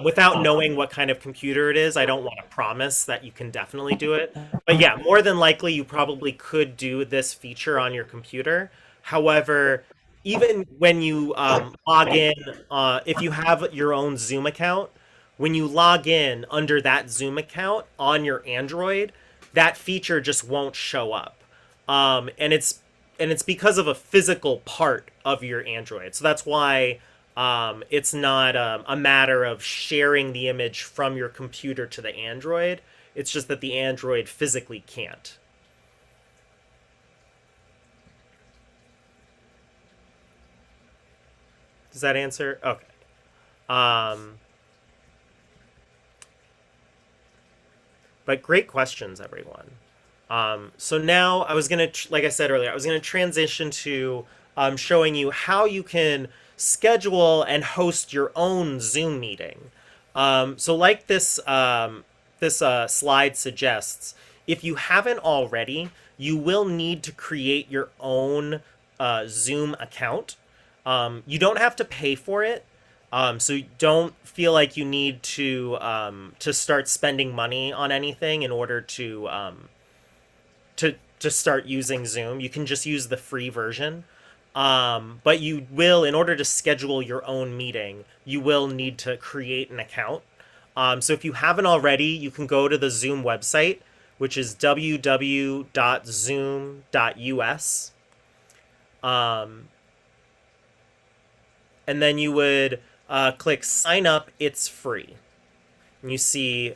without knowing what kind of computer it is, I don't want to promise that you can definitely do it. But yeah, more than likely, you probably could do this feature on your computer. However, even when you log in, if you have your own Zoom account, when you log in under that Zoom account on your Android, that feature just won't show up. And it's because of a physical part of your Android. So that's why it's not a matter of sharing the image from your computer to the Android. It's just that the Android physically can't. Does that answer? Okay. Um, but great questions, everyone. So now I was going to, like I said earlier, I was going to transition to showing you how you can schedule and host your own Zoom meeting. So like this slide suggests, if you haven't already, you will need to create your own Zoom account. You don't have to pay for it. So you don't feel like you need to start spending money on anything in order to start using Zoom. You can just use the free version. But you will, in order to schedule your own meeting, you will need to create an account. So if you haven't already, you can go to the Zoom website, which is www.zoom.us. And then you would click sign up. It's free. And you see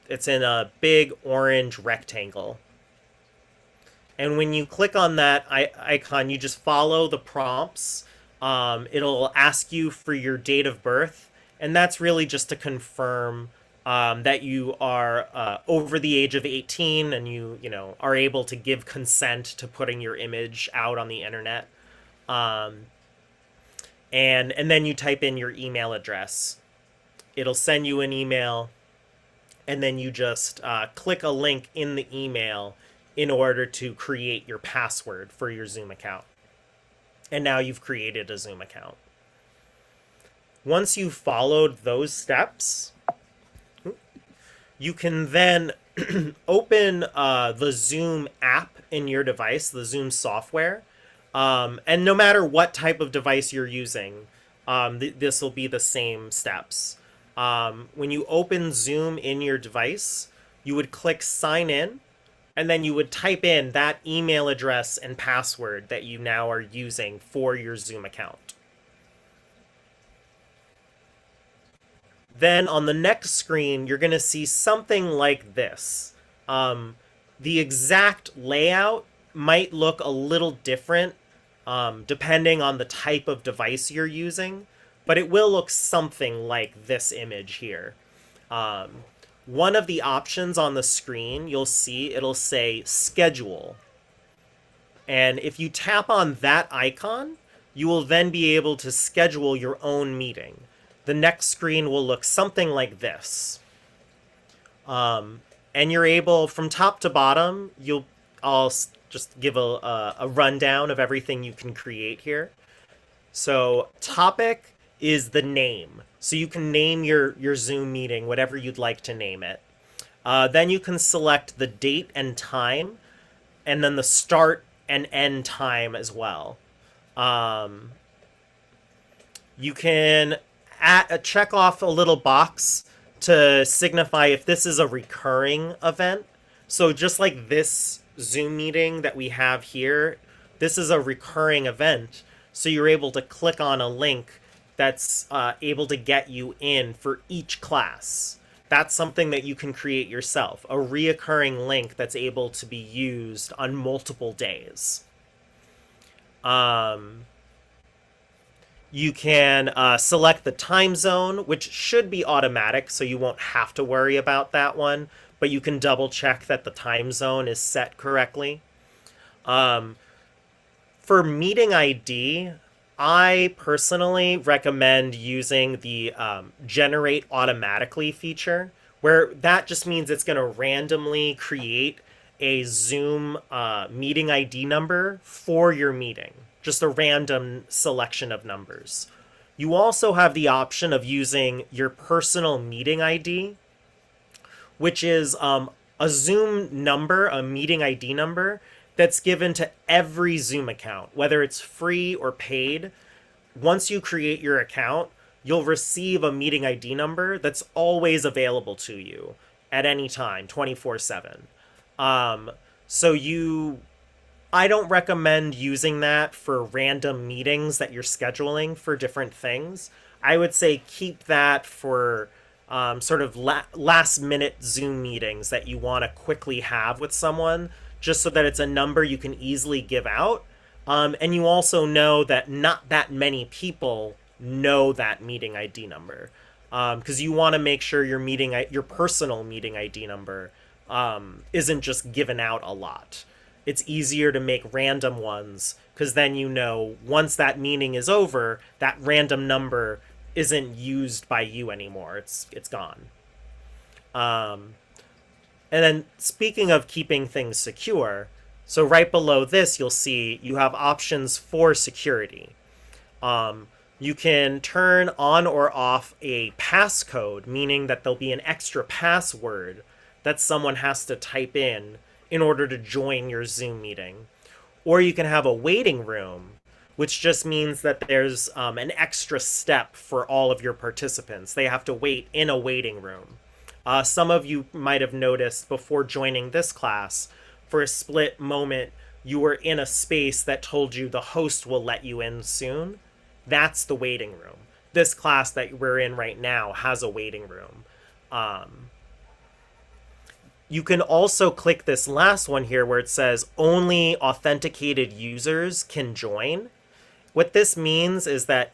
it's in a big orange rectangle. And when you click on that icon, you just follow the prompts. It'll ask you for your date of birth, and that's really just to confirm that you are over the age of 18 and you are able to give consent to putting your image out on the internet. And then you type in your email address. It'll send you an email, and then you just click a link in the email in order to create your password for your Zoom account. And now you've created a Zoom account. Once you've followed those steps, you can then open the Zoom app in your device, the Zoom software. And no matter what type of device you're using, this will be the same steps. When you open Zoom in your device, you would click sign in, and then you would type in that email address and password that you now are using for your Zoom account. Then on the next screen, you're going to see something like this. The exact layout might look a little different depending on the type of device you're using, but it will look something like this image here. One of the options on the screen, you'll see it'll say schedule. And if you tap on that icon, you will then be able to schedule your own meeting. The next screen will look something like this. And you're able, from top to bottom, I'll just give a rundown of everything you can create here. So topic is the name. So you can name your Zoom meeting whatever you'd like to name it. Then you can select the date and time, and then the start and end time as well. You can check off a little box to signify if this is a recurring event. So just like this Zoom meeting that we have here, this is a recurring event. So you're able to click on a link that's able to get you in for each class. That's something that you can create yourself, a reoccurring link that's able to be used on multiple days. You can select the time zone, which should be automatic, so you won't have to worry about that one, but you can double check that the time zone is set correctly. For meeting ID, I personally recommend using the generate automatically feature, where that just means it's going to randomly create a Zoom meeting ID number for your meeting, just a random selection of numbers. You also have the option of using your personal meeting ID, which is a Zoom number, a meeting ID number, that's given to every Zoom account, whether it's free or paid. Once you create your account, you'll receive a meeting ID number that's always available to you at any time, 24/7. I don't recommend using that for random meetings that you're scheduling for different things. I would say keep that for sort of last minute Zoom meetings that you want to quickly have with someone, just so that it's a number you can easily give out. And you also know that not that many people know that meeting ID number, because you want to make sure your personal meeting ID number isn't just given out a lot. It's easier to make random ones, because then you know once that meeting is over, that random number isn't used by you anymore. It's gone. And then speaking of keeping things secure, so right below this, you'll see you have options for security. You can turn on or off a passcode, meaning that there'll be an extra password that someone has to type in order to join your Zoom meeting. Or you can have a waiting room, which just means that there's an extra step for all of your participants. They have to wait in a waiting room. Some of you might have noticed before joining this class, for a split moment, you were in a space that told you the host will let you in soon. That's the waiting room. This class that we're in right now has a waiting room. You can also click this last one here where it says only authenticated users can join. What this means is that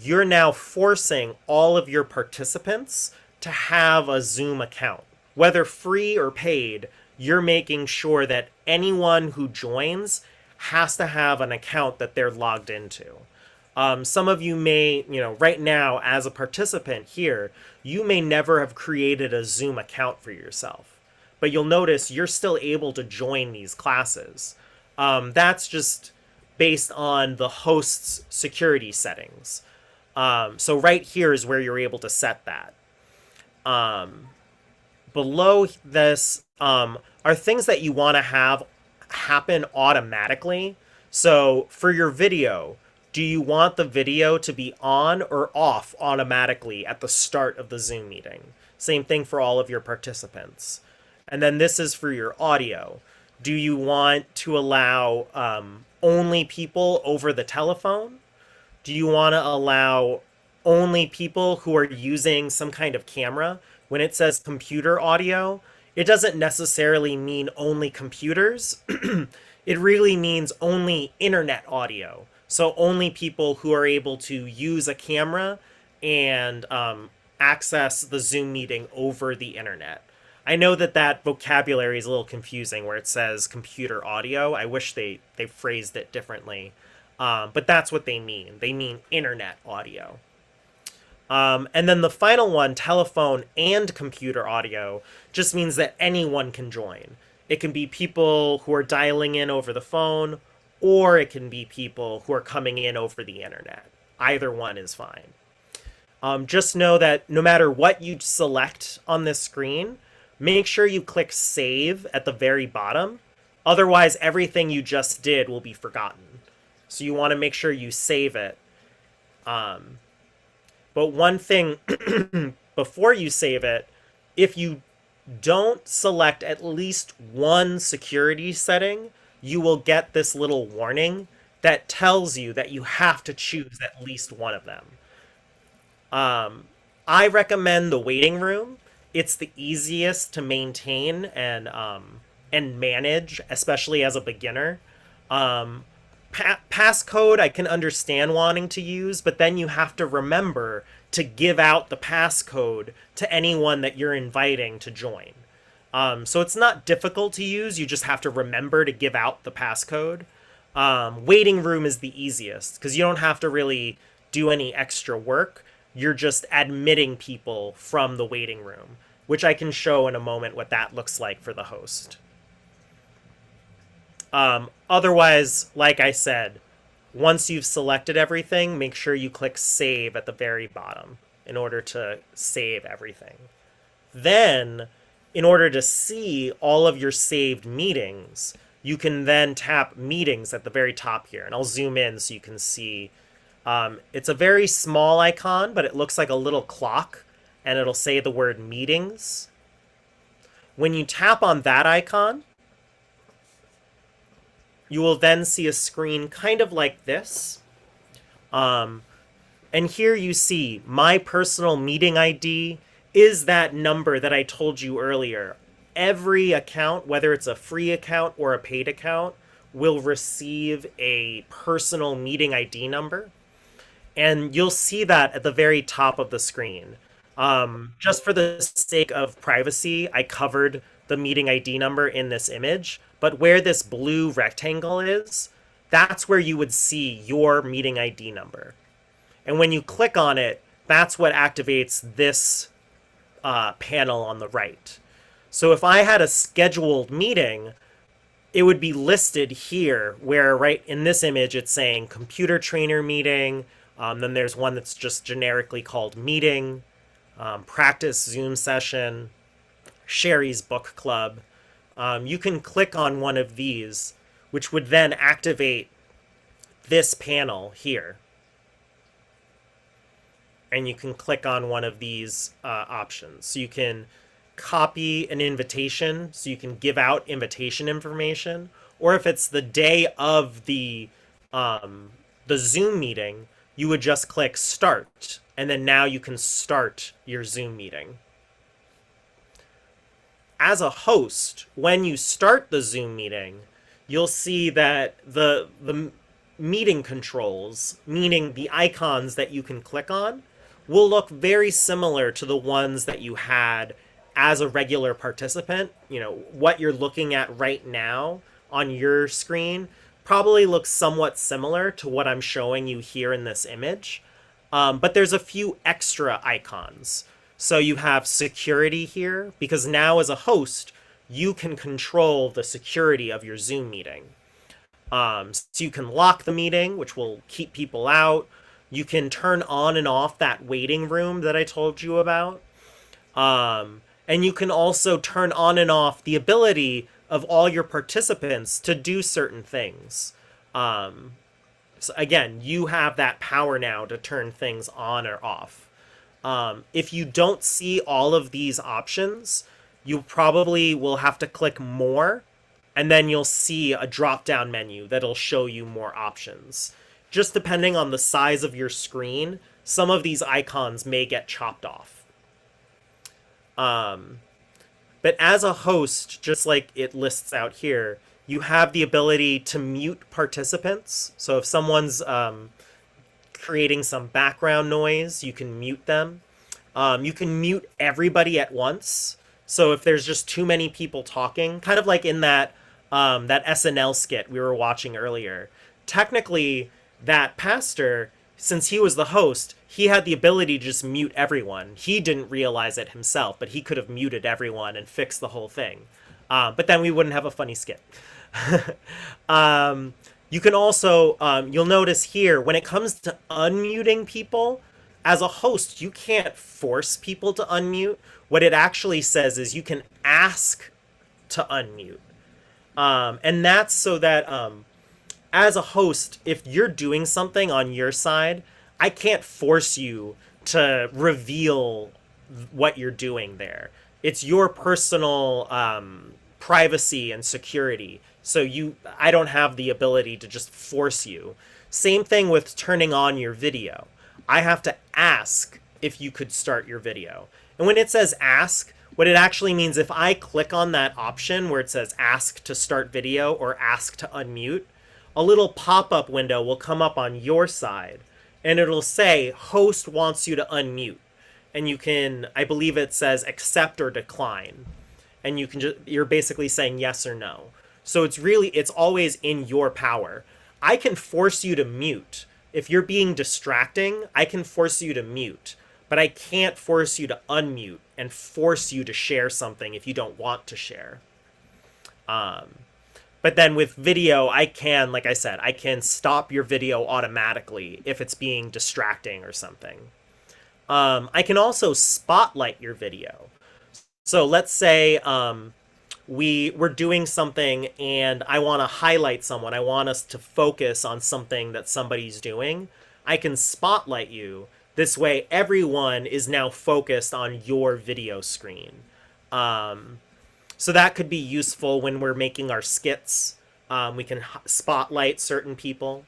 you're now forcing all of your participants to have a Zoom account. Whether free or paid, you're making sure that anyone who joins has to have an account that they're logged into. Some of you may, right now as a participant here, you may never have created a Zoom account for yourself. But you'll notice you're still able to join these classes. That's just based on the host's security settings. So right here is where you're able to set that. Below this are things that you want to have happen automatically. So for your video, do you want the video to be on or off automatically at the start of the Zoom meeting? Same thing for all of your participants. And then this is for your audio. Do you want to allow only people over the telephone? Do you want to allow only people who are using some kind of camera? When it says computer audio, it doesn't necessarily mean only computers. It really means only internet audio. So only people who are able to use a camera and access the Zoom meeting over the internet. I know that vocabulary is a little confusing where it says computer audio. I wish they phrased it differently. But that's what they mean. They mean internet audio. And then the final one, telephone and computer audio, just means that anyone can join. It can be people who are dialing in over the phone, or it can be people who are coming in over the internet. Either one is fine. Just know that no matter what you select on this screen, make sure you click save at the very bottom. Otherwise, everything you just did will be forgotten. So you want to make sure you save it. But one thing before you save it, if you don't select at least one security setting, you will get this little warning that tells you that you have to choose at least one of them. I recommend the waiting room. It's the easiest to maintain and manage, especially as a beginner. Passcode I can understand wanting to use, but then you have to remember to give out the passcode to anyone that you're inviting to join. So it's not difficult to use, you just have to remember to give out the passcode. Waiting room is the easiest because you don't have to really do any extra work. You're just admitting people from the waiting room, which I can show in a moment what that looks like for the host. Otherwise, like I said, once you've selected everything, make sure you click save at the very bottom in order to save everything. Then, in order to see all of your saved meetings, you can then tap meetings at the very top here. And I'll zoom in so you can see. It's a very small icon, but it looks like a little clock, and it'll say the word meetings. When you tap on that icon, you will then see a screen kind of like this. And here you see my personal meeting ID is that number that I told you earlier. Every account, whether it's a free account or a paid account, will receive a personal meeting ID number. And you'll see that at the very top of the screen. Just for the sake of privacy, I covered the meeting ID number in this image, but where this blue rectangle is, that's where you would see your meeting ID number. And when you click on it, that's what activates this panel on the right. So if I had a scheduled meeting, it would be listed here where right in this image, it's saying computer trainer meeting. Then there's one that's just generically called meeting, practice Zoom session, Sherry's book club. You can click on one of these, which would then activate this panel here. And you can click on one of these options. So you can copy an invitation, so you can give out invitation information. Or if it's the day of the Zoom meeting, you would just click start, and then now you can start your Zoom meeting. As a host, when you start the Zoom meeting, you'll see that the meeting controls, meaning the icons that you can click on, will look very similar to the ones that you had as a regular participant. You know, what you're looking at right now on your screen probably looks somewhat similar to what I'm showing you here in this image. But there's a few extra icons. So you have security here, because now as a host, you can control the security of your Zoom meeting. So you can lock the meeting, which will keep people out. You can turn on and off that waiting room that I told you about. And you can also turn on and off the ability of all your participants to do certain things. So again, you have that power now to turn things on or off. If you don't see all of these options, you probably will have to click more, and then you'll see a drop-down menu that'll show you more options. Just depending on the size of your screen, some of these icons may get chopped off. But as a host, just like it lists out here, you have the ability to mute participants. So if someone's creating some background noise, you can mute them. You can mute everybody at once. So if there's just too many people talking, kind of like in that SNL skit we were watching earlier, technically that pastor, since he was the host, he had the ability to just mute everyone. He didn't realize it himself, but he could have muted everyone and fixed the whole thing. But then we wouldn't have a funny skit. You can also, you'll notice here, when it comes to unmuting people, as a host, you can't force people to unmute. What it actually says is you can ask to unmute. And that's so that as a host, if you're doing something on your side, I can't force you to reveal what you're doing there. It's your personal privacy and security. So I don't have the ability to just force you. Same thing with turning on your video. I have to ask if you could start your video. And when it says ask, what it actually means, if I click on that option where it says ask to start video or ask to unmute, a little pop-up window will come up on your side and it'll say host wants you to unmute. And you can, I believe it says accept or decline. And you're basically saying yes or no. So it's always in your power. I can force you to mute. If you're being distracting, I can force you to mute, but I can't force you to unmute and force you to share something if you don't want to share. But then with video, I can, like I said, I can stop your video automatically if it's being distracting or something. I can also spotlight your video. So let's say we're doing something and I want to highlight someone. I want us to focus on something that somebody's doing. I can spotlight you. This way, everyone is now focused on your video screen. So that could be useful when we're making our skits. We can spotlight certain people.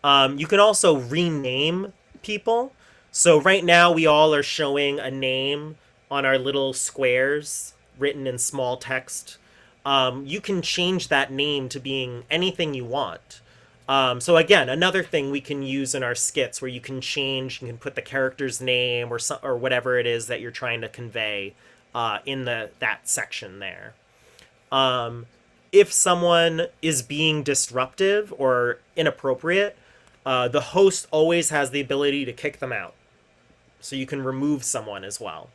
You can also rename people. So right now we all are showing a name on our little squares written in small text. You can change that name to being anything you want. So again, another thing we can use in our skits where you can put the character's name or whatever it is that you're trying to convey in that section there. If someone is being disruptive or inappropriate, the host always has the ability to kick them out. So you can remove someone as well.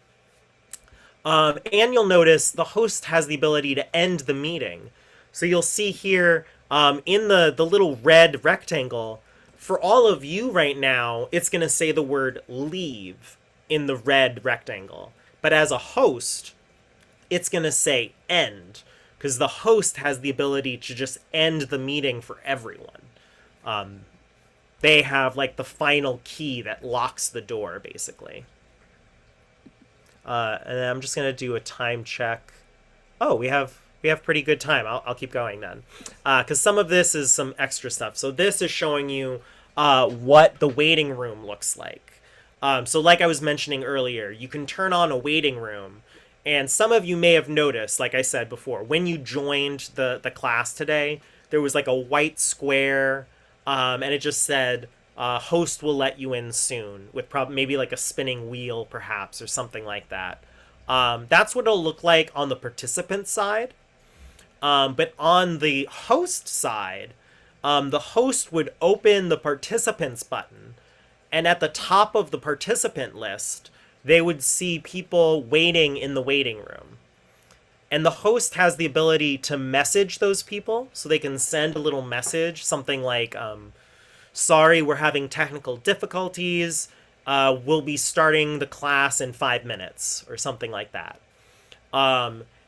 And you'll notice the host has the ability to end the meeting. So you'll see here in the little red rectangle, for all of you right now, it's going to say the word leave in the red rectangle. But as a host, it's going to say end, because the host has the ability to just end the meeting for everyone. They have like the final key that locks the door, basically. And then I'm just going to do a time check. Oh, we have pretty good time. I'll keep going then. Because some of this is some extra stuff. So this is showing you what the waiting room looks like. So like I was mentioning earlier, you can turn on a waiting room. And some of you may have noticed, like I said before, when you joined the class today, there was like a white square, and it just said, host will let you in soon, with maybe like a spinning wheel perhaps, or something like that. That's what it'll look like on the participant side. But on the host side, the host would open the participants button, and at the top of the participant list, they would see people waiting in the waiting room. And the host has the ability to message those people, so they can send a little message, something like, sorry, we're having technical difficulties. We'll be starting the class in 5 minutes, or something like that.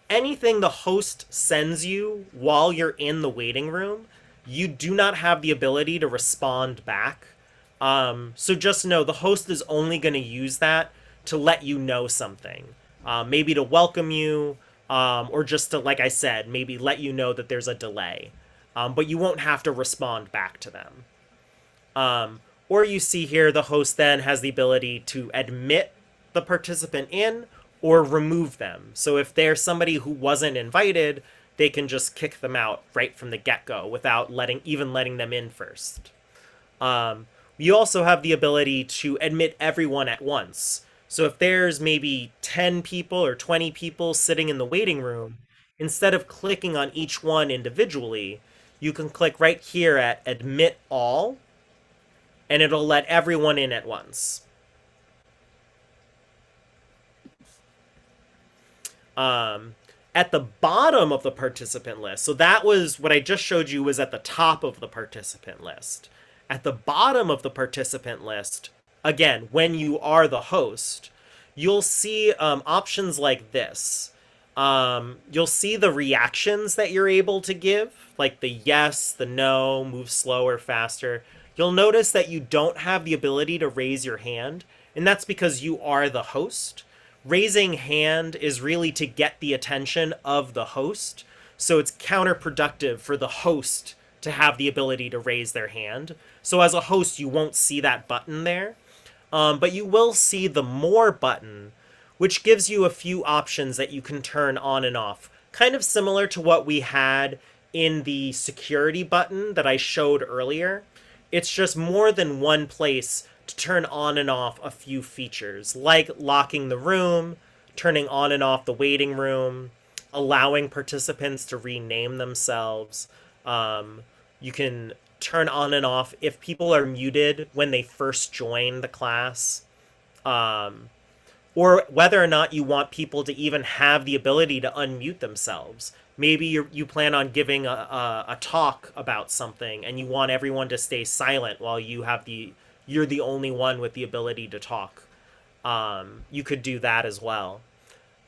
Anything the host sends you while you're in the waiting room, you do not have the ability to respond back. So just know the host is only going to use that to let you know something. Maybe to welcome you, or just to, like I said, maybe let you know that there's a delay. But you won't have to respond back to them. Or you see here, the host then has the ability to admit the participant in or remove them. So if there's somebody who wasn't invited, they can just kick them out right from the get-go without even letting them in first. You also have the ability to admit everyone at once. So if there's maybe 10 people or 20 people sitting in the waiting room, instead of clicking on each one individually, you can click right here at admit all, and it'll let everyone in at once. At the bottom of the participant list, so that was what I just showed you was at the top of the participant list. At the bottom of the participant list, again, when you are the host, you'll see options like this. You'll see the reactions that you're able to give, like the yes, the no, move slower, faster. You'll notice that you don't have the ability to raise your hand, and that's because you are the host. Raising hand is really to get the attention of the host, so it's counterproductive for the host to have the ability to raise their hand. So as a host, you won't see that button there, but you will see the more button, which gives you a few options that you can turn on and off. Kind of similar to what we had in the security button that I showed earlier. It's just more than one place to turn on and off a few features, like locking the room, turning on and off the waiting room, allowing participants to rename themselves. You can turn on and off if people are muted when they first join the class. Or whether or not you want people to even have the ability to unmute themselves. Maybe you plan on giving a talk about something and you want everyone to stay silent while you're the only one with the ability to talk. You could do that as well.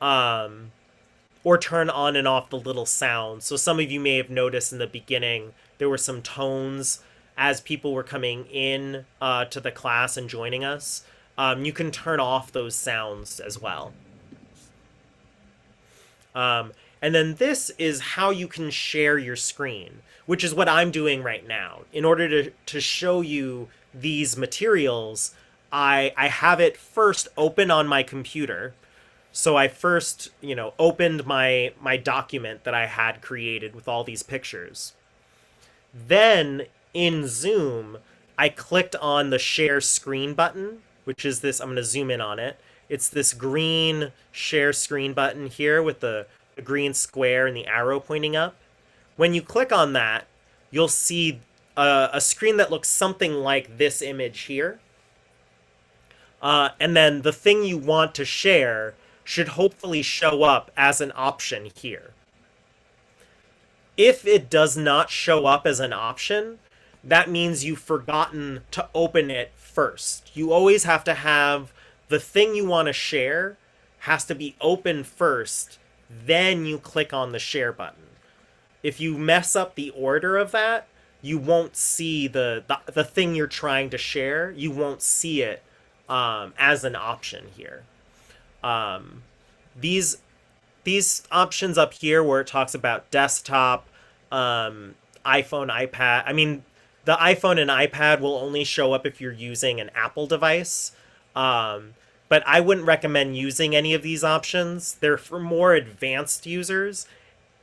Or turn on and off the little sounds. So some of you may have noticed in the beginning, there were some tones as people were coming in to the class and joining us. You can turn off those sounds as well. And then this is how you can share your screen, which is what I'm doing right now. In order to show you these materials, I have it first open on my computer. So I first, opened my document that I had created with all these pictures. Then in Zoom, I clicked on the share screen button, which is this, I'm going to zoom in on it. It's this green share screen button here with the green square and the arrow pointing up. When you click on that, you'll see a screen that looks something like this image here. And then the thing you want to share should hopefully show up as an option here. If it does not show up as an option, that means you've forgotten to open it first. You always have to have the thing you want to share has to be open first, then you click on the share button. If you mess up the order of that, you won't see the thing you're trying to share. You won't see it as an option here. These options up here where it talks about desktop, iPhone, iPad. I mean, the iPhone and iPad will only show up if you're using an Apple device. But I wouldn't recommend using any of these options. They're for more advanced users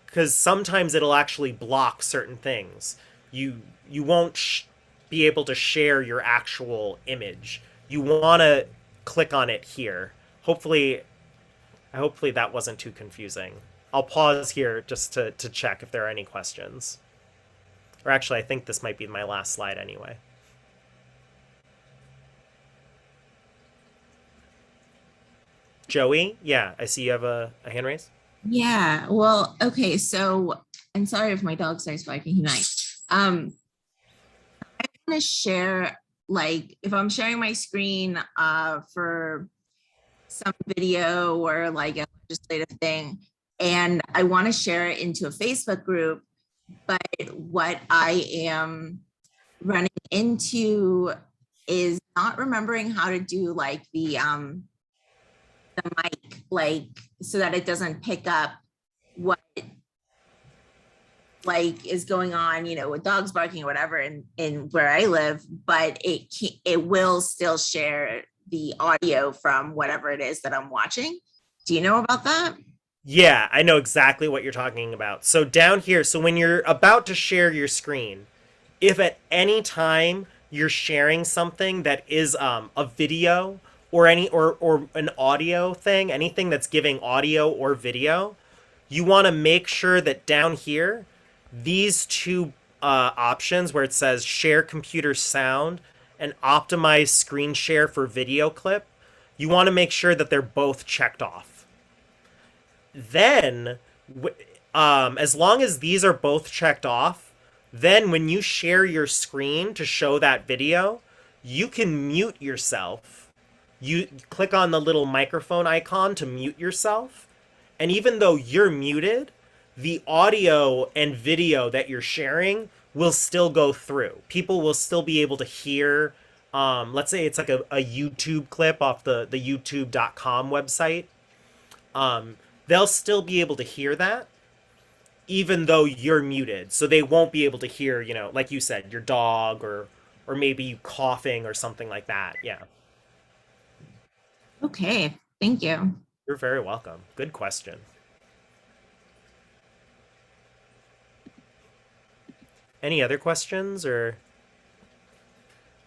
because sometimes it'll actually block certain things. You won't be able to share your actual image. You want to click on it here. Hopefully that wasn't too confusing. I'll pause here just to check if there are any questions. Or actually, I think this might be my last slide anyway. Joey, yeah, I see you have a hand raised. Yeah, well, okay, so, and sorry if my dog starts barking, he might. I want to share, like, if I'm sharing my screen for some video or like a legislative thing, and I want to share it into a Facebook group, but what I am running into is not remembering how to do like the mic, like, so that it doesn't pick up what like is going on, with dogs barking or whatever in where I live, but it will still share the audio from whatever it is that I'm watching. Do you know about that? Yeah, I know exactly what you're talking about. So down here, so when you're about to share your screen, if at any time you're sharing something that is a video or an audio thing, anything that's giving audio or video, you want to make sure that down here, these two options where it says share computer sound and optimize screen share for video clip, you want to make sure that they're both checked off. Then, as long as these are both checked off, then when you share your screen to show that video, you can mute yourself. You click on the little microphone icon to mute yourself, And even though you're muted, the audio and video that you're sharing will still go through. People will still be able to hear. Let's say it's like a YouTube clip off the youtube.com website. They'll still be able to hear that, even though you're muted. So they won't be able to hear, you know, like you said, your dog or maybe you coughing or something like that. Yeah. Okay, thank you. You're very welcome. Good question. Any other questions or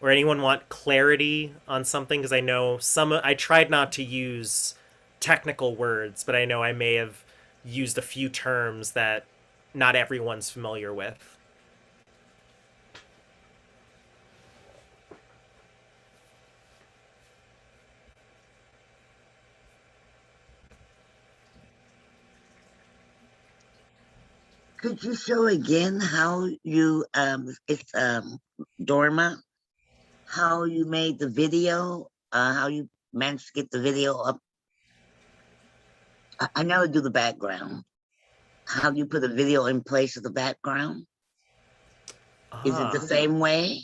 anyone want clarity on something? Because I know I tried not to use technical words, but I know I may have used a few terms that not everyone's familiar with. Could you show again how you, it's Dorma, how you made the video, how you managed to get the video up? I know do the background. How do you put a video in place of the background? Is it the same way?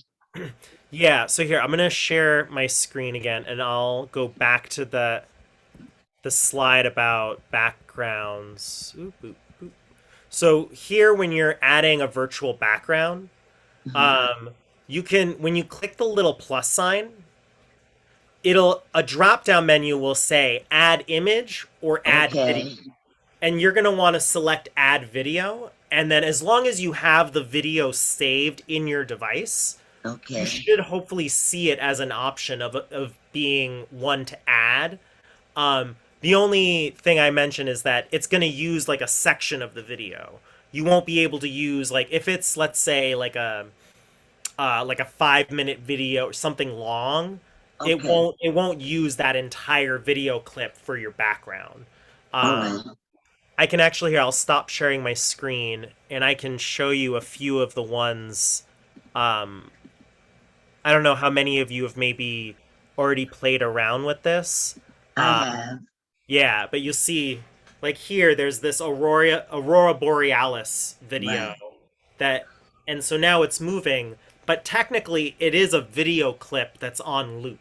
Yeah, so here, I'm going to share my screen again, and I'll go back to the slide about backgrounds. Oop, oop, oop. So here, when you're adding a virtual background, you can, when you click the little plus sign, a drop-down menu will say add image or add video. And you're going to want to select add video. And then as long as you have the video saved in your device, you should hopefully see it as an option of being one to add. The only thing I mention is that it's going to use like a section of the video. You won't be able to use, like, if it's, let's say, like a 5-minute video or something long, it won't use that entire video clip for your background. I can actually, here, I'll stop sharing my screen and I can show you a few of the ones. I don't know how many of you have maybe already played around with this. I have. Yeah, but you'll see, like here, there's this Aurora Borealis video and so now it's moving, but technically it is a video clip that's on loop.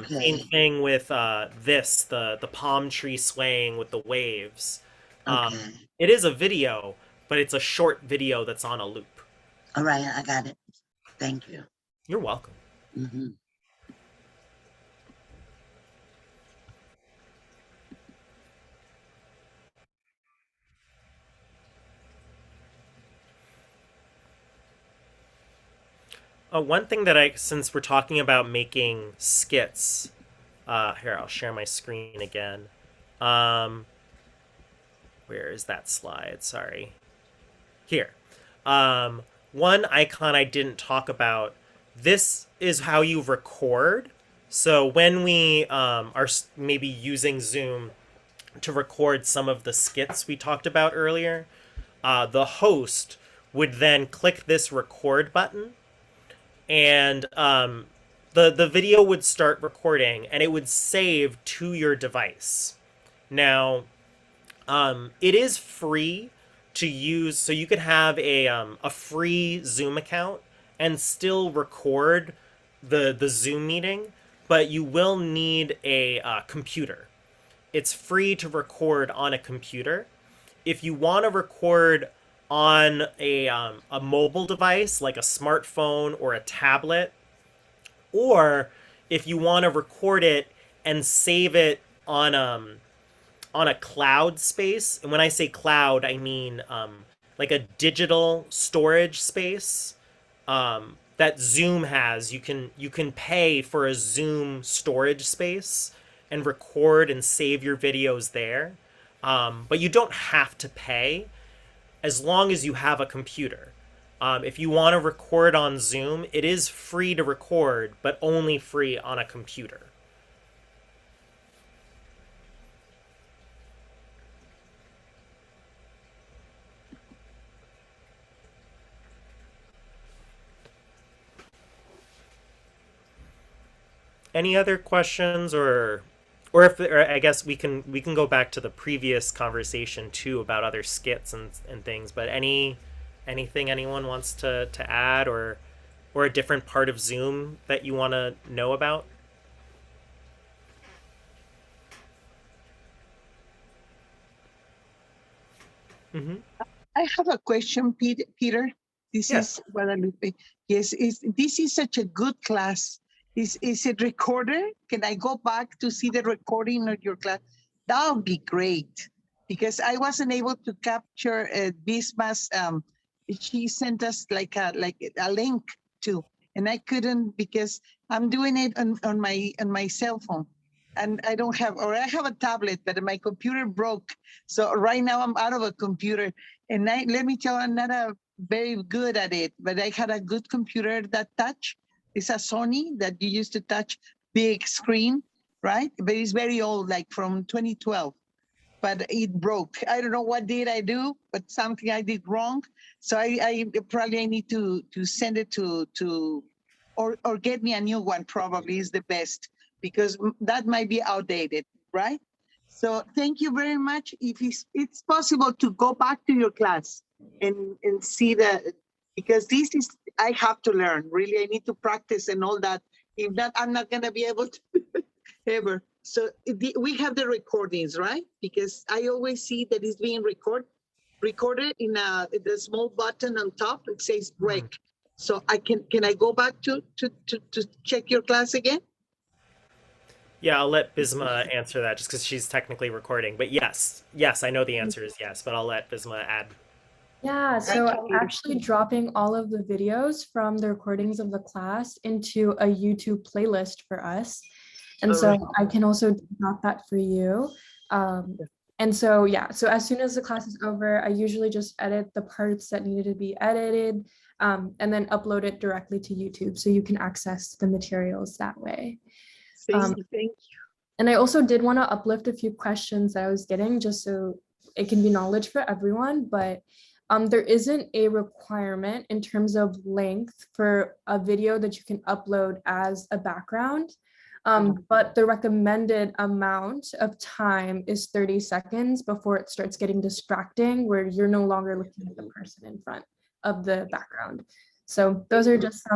Same thing with the palm tree swaying with the waves. It is a video, but it's a short video that's on a loop. All right, I got it. Thank you. You're welcome. One thing that since we're talking about making skits, here, I'll share my screen again. Where is that slide? Sorry. Here. One icon I didn't talk about, this is how you record. So when we are maybe using Zoom to record some of the skits we talked about earlier, the host would then click this record button, and the video would start recording and it would save to your device. Now, it is free to use, so you could have a free Zoom account and still record the Zoom meeting, but you will need a computer. It's free to record on a computer. If you want to record on a mobile device like a smartphone or a tablet, or if you want to record it and save it on a cloud space, and when I say cloud, I mean like a digital storage space that Zoom has. You can pay for a Zoom storage space and record and save your videos there, but you don't have to pay as long as you have a computer. If you want to record on Zoom, it is free to record, but only free on a computer. Any other questions or or I guess we can go back to the previous conversation too about other skits and things. But anything anyone wants to add, or a different part of Zoom that you want to know about? Mm-hmm. I have a question, Peter. This Yes. is Guadalupe. Yes, this is such a good class. Is it recorded? Can I go back to see the recording of your class? That would be great, because I wasn't able to capture Bisma's. She sent us like a link to, and I couldn't because I'm doing it on my cell phone, and I don't have, or I have a tablet, but my computer broke. So right now I'm out of a computer. And let me tell you, I'm not very good at it, but I had a good computer that touch. It's a Sony that you used to touch big screen, right? But it's very old, like from 2012. But it broke. I don't know what did I do, but something I did wrong. So I probably need to send it to or get me a new one. Probably is the best, because that might be outdated, right? So thank you very much. If it's possible to go back to your class and see because this is, I have to learn, really, I need to practice and all that. If not, I'm not gonna be able to ever. So we have the recordings, right? Because I always see that it's being recorded in the small button on top, it says break. So can I go back to check your class again? Yeah, I'll let Bisma answer that just because she's technically recording. But yes, I know the answer is yes, but I'll let Bisma add. Yeah, so I'm actually dropping all of the videos from the recordings of the class into a YouTube playlist for us. And so I can also drop that for you. And so, yeah, so as soon as the class is over, I usually just edit the parts that needed to be edited, and then upload it directly to YouTube so you can access the materials that way. Thank you. And I also did want to uplift a few questions that I was getting just so it can be knowledge for everyone, but there isn't a requirement in terms of length for a video that you can upload as a background. But the recommended amount of time is 30 seconds before it starts getting distracting, where you're no longer looking at the person in front of the background. So those are just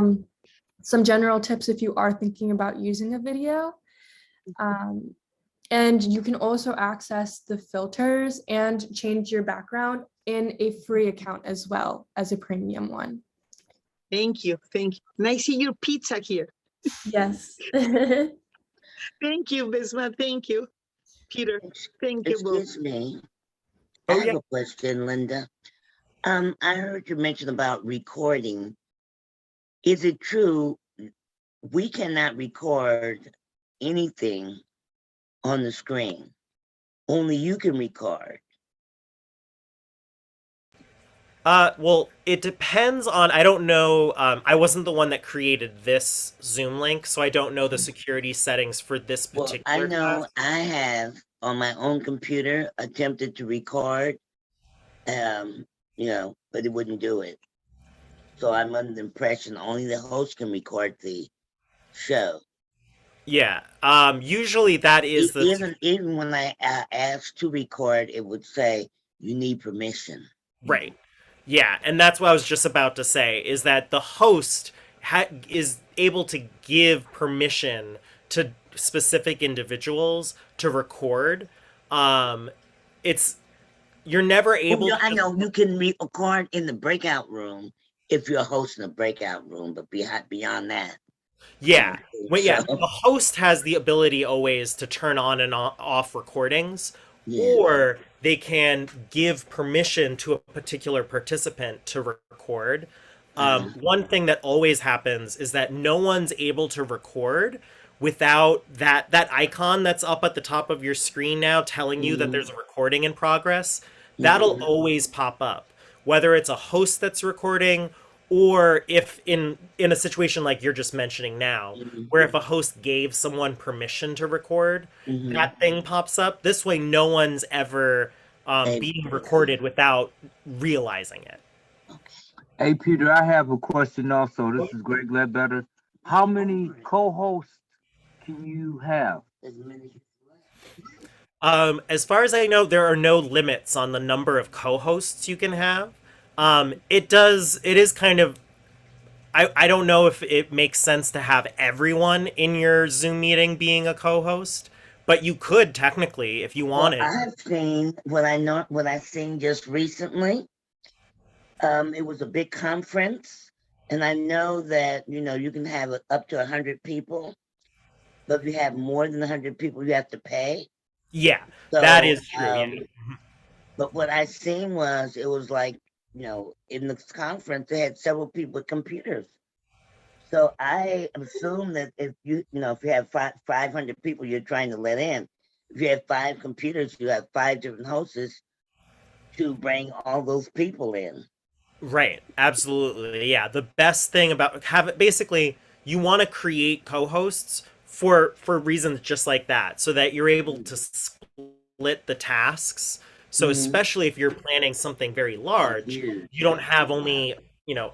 some general tips if you are thinking about using a video. And you can also access the filters and change your background in a free account as well as a premium one. Thank you. And I see your pizza here. Yes. Thank you, Bisma. Thank you, Peter. Thank you both. Excuse me. Oh, I have a question, Linda. I heard you mention about recording. Is it true we cannot record anything on the screen? Only you can record. Well, it depends on, I don't know, I wasn't the one that created this Zoom link, so I don't know the security settings for this particular I know class. I have on my own computer attempted to record, you know, but it wouldn't do it. So I'm under the impression only the host can record the show. Yeah, usually that is even when I asked to record, it would say you need permission. Right. Yeah, and that's what I was just about to say, is that the host is able to give permission to specific individuals to record. You're never able to... I know you can record in the breakout room if you're hosting a breakout room, but beyond that. Yeah. The host has the ability always to turn on and off recordings, or they can give permission to a particular participant to record. One thing that always happens is that no one's able to record without that icon that's up at the top of your screen now telling you that there's a recording in progress. That'll always pop up, whether it's a host that's recording, or if in a situation like you're just mentioning now, where if a host gave someone permission to record, that thing pops up. This way, no one's ever being recorded without realizing it. Hey, Peter, I have a question also. This is Greg Ledbetter. How many co-hosts can you have? As far as I know, there are no limits on the number of co-hosts you can have. It is kind of, I don't know if it makes sense to have everyone in your Zoom meeting being a co-host, but you could technically, if you Well, wanted. I've seen what I've seen just recently. It was a big conference, and I know that you can have up to 100 people, but if you have more than 100 people, you have to pay. Yeah, that So, is true. Yeah. but what I seen was it was like in the conference they had several people with computers. So I assume that if if you have 500 people you're trying to let in, if you have 5 computers, you have 5 different hosts to bring all those people in. Right. Absolutely. Yeah. The best thing about have it basically you want to create co-hosts for reasons just like that, so that you're able to split the tasks. So Mhm. especially if you're planning something very Oh, large, huge. you don't have Yeah. only,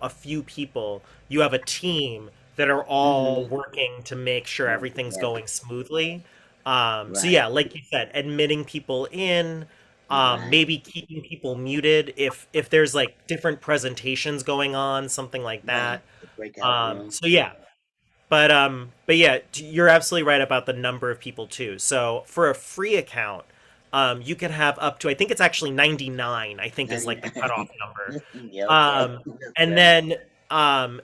a few people. You have a team that are all Mhm. working to make sure Work everything's together. going smoothly. So Right. yeah, like you said, admitting people in, Right. maybe keeping people muted if there's like different presentations going on, something like Right. that. The breakout room. So yeah, but yeah, you're absolutely right about the number of people too. So for a free account, you can have up to, I think it's actually 99, I think is like the 99. cutoff number. Yeah, okay. Um, That's and right. then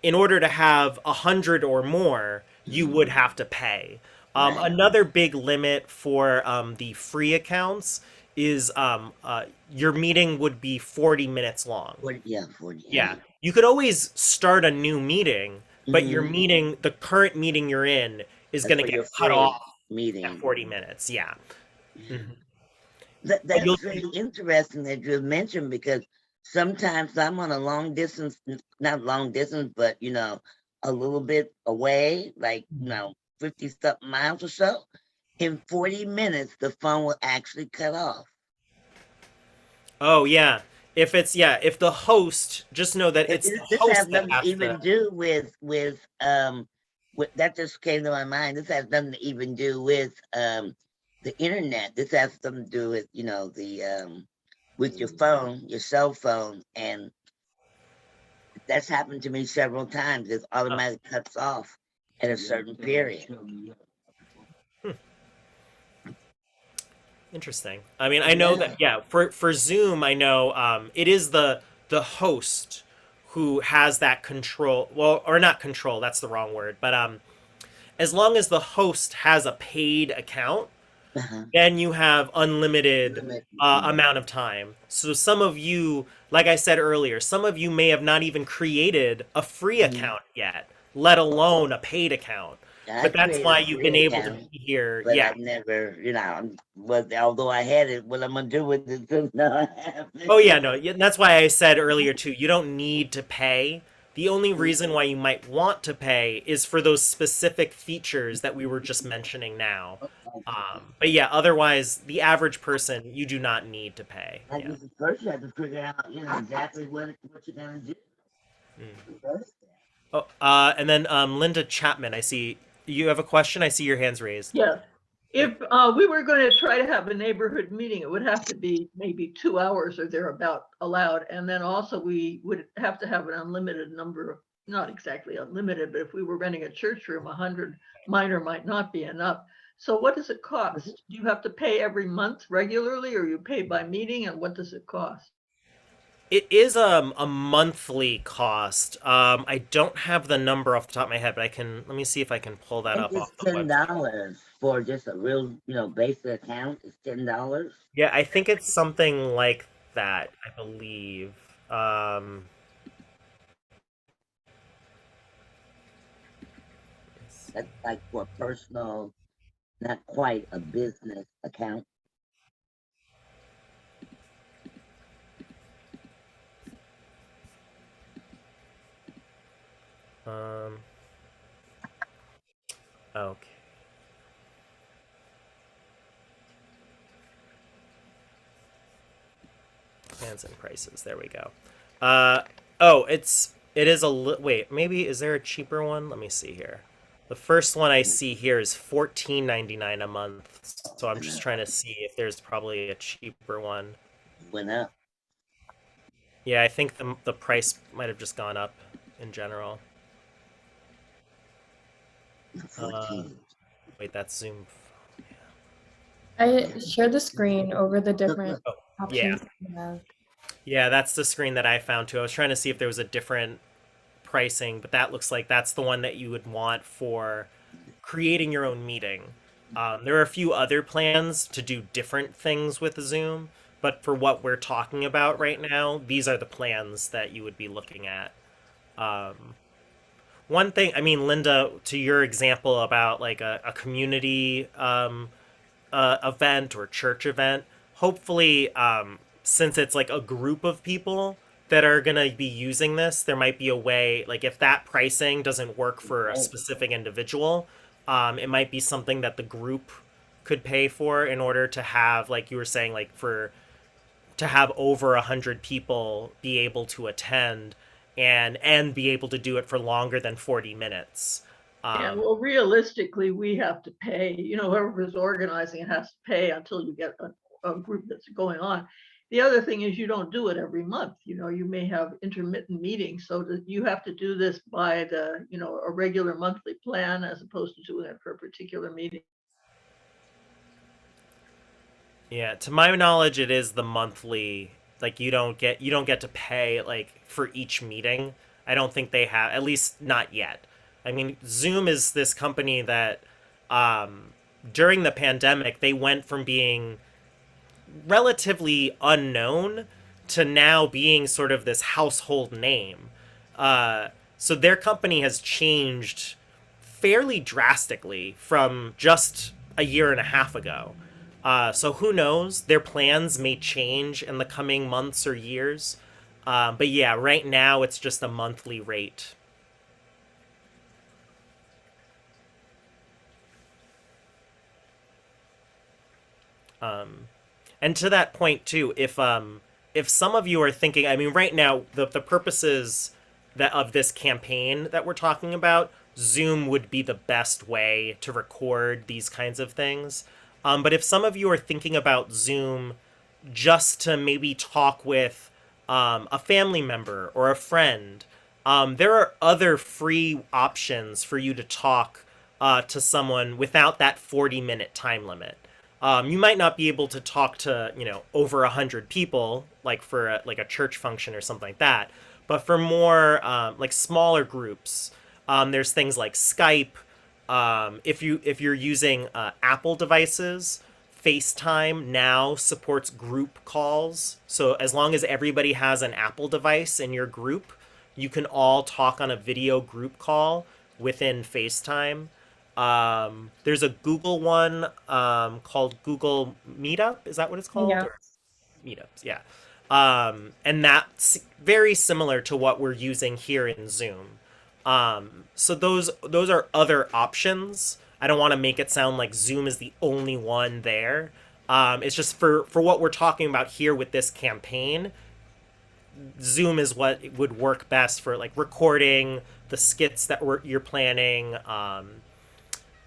in order to have 100 or more, you would have to pay. Right. Another big limit for the free accounts is your meeting would be 40 minutes long. 40, yeah, 40. Yeah. Yeah. You could always start a new meeting, but Hmm. the current meeting you're in is That's going to for get your cut free off at meeting. 40 minutes. Yeah. Yeah. Mhm. But That's very interesting that you mentioned, because sometimes I'm on a long distance, not long distance, but a little bit away, like 50 something miles or so. In 40 minutes, the phone will actually cut off. Oh, yeah. If the host, just know that it's the This has host that nothing to has to. even do with that. Just came to my mind. This has nothing to even do with the internet. This has something to do with the with your phone, your cell phone, and that's happened to me several times. It automatically cuts off at a certain period. Hmm. Interesting. I mean, I know that, yeah, for Zoom, I know it is the host who has that control. Well, or not control, that's the wrong word, but as long as the host has a paid account, Uh-huh. then you have unlimited Limit. amount of time. So some of you, like I said earlier, some of you may have not even created a free Mhm. account yet, let alone a paid account. I But that's created why a you've free been able to account, be here. but Yeah. I never, but although I had it, what I'm gonna do with it? No, I Oh haven't. yeah, no, yeah, that's why I said earlier too, you don't need to pay. The only reason why you might want to pay is for those specific features that we were just mentioning now. But yeah, otherwise, the average person, you do not need to pay. I Yeah. guess first you have to figure out, exactly what you're gonna do. Mm. First. Oh, and then Linda Chapman, I see you have a question. I see your hands raised. Yes. If we were going to try to have a neighborhood meeting, it would have to be maybe 2 hours or thereabout allowed. And then also we would have to have an unlimited number of, not exactly unlimited, but if we were renting a church room, 100 minor might not be enough. So what does it cost? Do you have to pay every month regularly, or you pay by meeting, and what does it cost? It is a monthly cost. I don't have the number off the top of my head, but I can let me see if I can pull I that think up it's off the website. $10 for just a real, basic account. It's $10. Yeah, I think it's something like that, I believe. Um, That's like for a personal, not quite a business account. um, okay. Plans and prices. There we go. Oh, it is a wait. Maybe is there a cheaper one? Let me see here. The first one I see here is $14.99 a month. So I'm just trying to see if there's probably a cheaper one. Went up. Yeah, I think the price might have just gone up in general. 14. Wait, that's Zoom. I shared the screen over the different look. Oh, yeah. options we have. Yeah, that's the screen that I found too. I was trying to see if there was a different pricing, but that looks like that's the one that you would want for creating your own meeting. There are a few other plans to do different things with Zoom, but for what we're talking about right now, these are the plans that you would be looking at. One thing, I mean, Linda, to your example about like a community event or church event, hopefully, since it's like a group of people that are going to be using this, there might be a way, like if that pricing doesn't work for a specific individual, it might be something that the group could pay for in order to have, like you were saying, like to have over 100 people be able to attend and be able to do it for longer than 40 minutes. Yeah, well, realistically, we have to pay, whoever's organizing it has to pay until you get a group that's going on. The other thing is you don't do it every month. You may have intermittent meetings, so that you have to do this by the, a regular monthly plan as opposed to doing it for a particular meeting. Yeah, to my knowledge, it is the monthly. Like you don't get to pay like for each meeting. I don't think they have, at least not yet. I mean, Zoom is this company that during the pandemic they went from being relatively unknown to now being sort of this household name. So their company has changed fairly drastically from just a year and a half ago. So who knows? Their plans may change in the coming months or years. But yeah, right now it's just a monthly rate. And to that point too, if some of you are thinking, I mean, right now the purposes of this campaign that we're talking about, Zoom would be the best way to record these kinds of things. But if some of you are thinking about Zoom just to maybe talk with a family member or a friend, there are other free options for you to talk to someone without that 40-minute time limit. You might not be able to talk to, over 100 people, like for a church function or something like that. But for more like smaller groups, there's things like Skype. If you're using Apple devices, FaceTime now supports group calls. So as long as everybody has an Apple device in your group, you can all talk on a video group call within FaceTime. There's a Google one called Google Meetup. Is that what it's called? Yeah. Or Meetups, yeah. And that's very similar to what we're using here in Zoom. So those are other options. I don't want to make it sound like Zoom is the only one there. It's just for what we're talking about here with this campaign, Zoom is what would work best for like recording the skits that you're planning,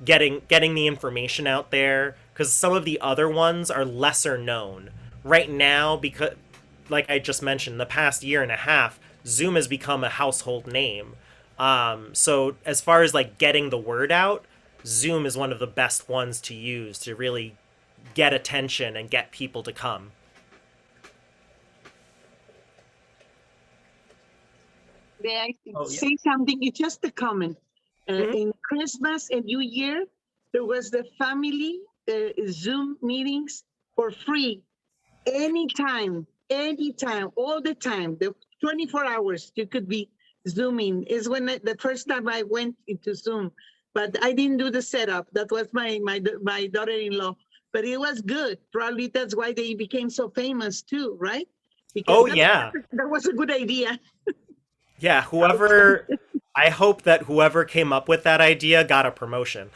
getting the information out there, because some of the other ones are lesser known right now, because like I just mentioned, the past year and a half, Zoom has become a household name. So as far as like getting the word out, Zoom is one of the best ones to use to really get attention and get people to come. May I Oh, yeah. say something? It's just a comment. In Christmas and New Year, there was the family Zoom meetings for free, anytime, all the time, the 24 hours you could be Zooming. Is when the first time I went into Zoom, but I didn't do the setup. That was my daughter-in-law, but it was good. Probably that's why they became so famous too, right? Because that was a good idea. Yeah, I hope that whoever came up with that idea got a promotion.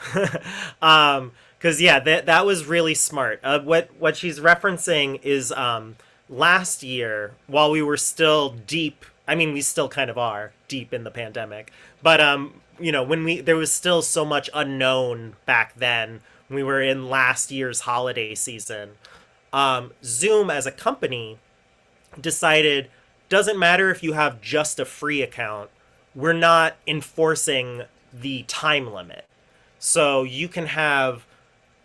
Because that was really smart. What she's referencing is last year, while we were still deep I mean, we still kind of are deep in the pandemic, but you know, there was still so much unknown back then. When we were in last year's holiday season. Zoom as a company decided, doesn't matter if you have just a free account, we're not enforcing the time limit. So you can have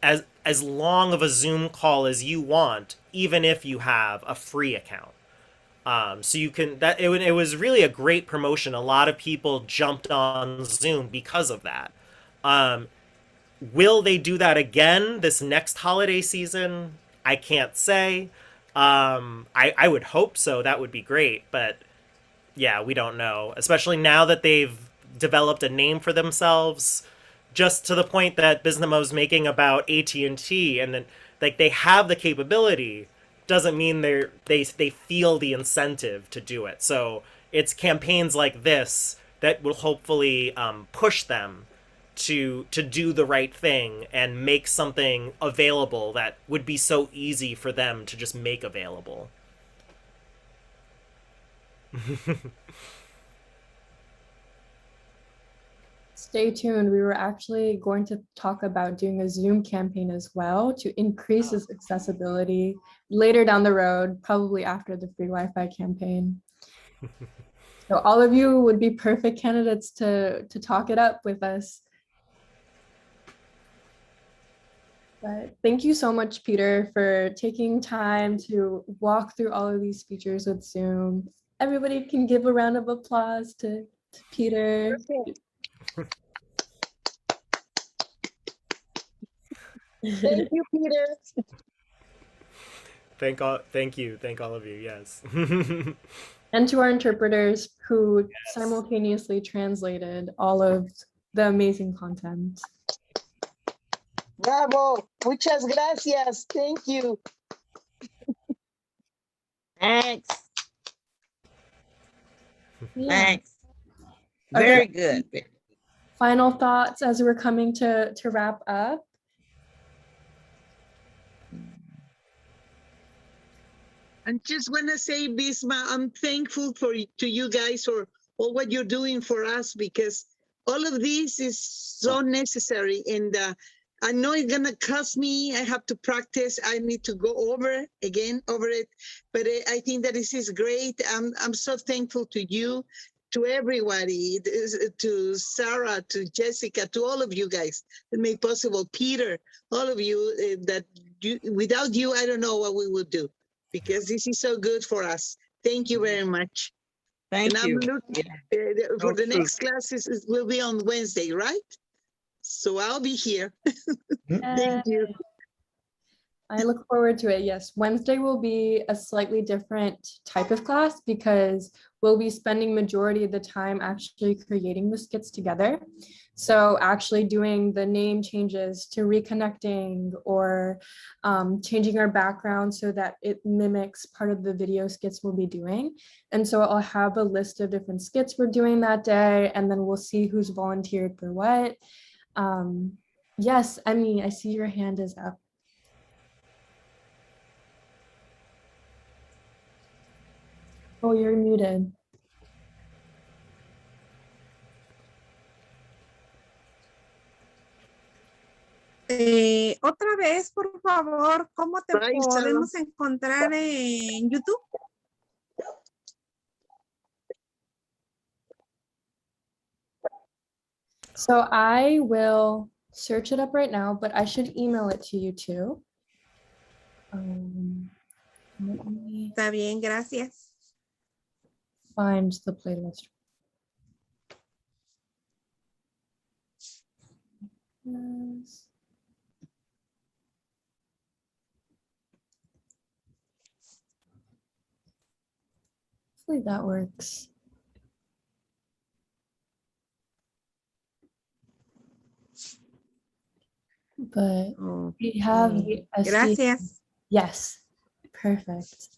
as long of a Zoom call as you want, even if you have a free account. So you can it was really a great promotion. A lot of people jumped on Zoom because of that. Will they do that again this next holiday season? I can't say. I would hope so. That would be great. But yeah, we don't know. Especially now that they've developed a name for themselves, just to the point that Bisnomo's making about AT&T, and then like they have the capability, doesn't mean they feel the incentive to do it. So it's campaigns like this that will hopefully push them to do the right thing and make something available that would be so easy for them to just make available. Stay tuned. We were actually going to talk about doing a Zoom campaign as well to increase its accessibility later down the road, probably after the free Wi-Fi campaign. So all of you would be perfect candidates to talk it up with us. But thank you so much, Peter, for taking time to walk through all of these features with Zoom. Everybody can give a round of applause to Peter. Thank you, Peter. Thank all of you. Yes. And to our interpreters who simultaneously translated all of the amazing content. Bravo. Muchas gracias. Thank you. Thanks. Yeah. Thanks. Are Very there good. final thoughts as we're coming to wrap up? I just want to say, Bisma, I'm thankful to you guys for all what you're doing for us, because all of this is so necessary. And I know it's going to cost me. I have to practice. I need to go over it. But I think that this is great. I'm so thankful to you, to everybody, to Sarah, to Jessica, to all of you guys that made possible. Peter, all of you, without you, I don't know what we would do, because this is so good for us. Thank you very much. Thank and you. I'm looking for the next classes will be on Wednesday, right? So I'll be here. Thank you. I look forward to it. Yes, Wednesday will be a slightly different type of class because we'll be spending majority of the time actually creating the skits together. So actually doing the name changes to reconnecting or changing our background so that it mimics part of the video skits we'll be doing. And so I'll have a list of different skits we're doing that day, and then we'll see who's volunteered for what. Yes, Emmy, I see your hand is up. Oh, you're muted. Otra vez, por favor, ¿cómo te podemos encontrar en YouTube? So I will search it up right now, but I should email it to you too. Está bien, gracias. Find the playlist. Yes. Hopefully that works. But we have the SD. Gracias. Yes, perfect.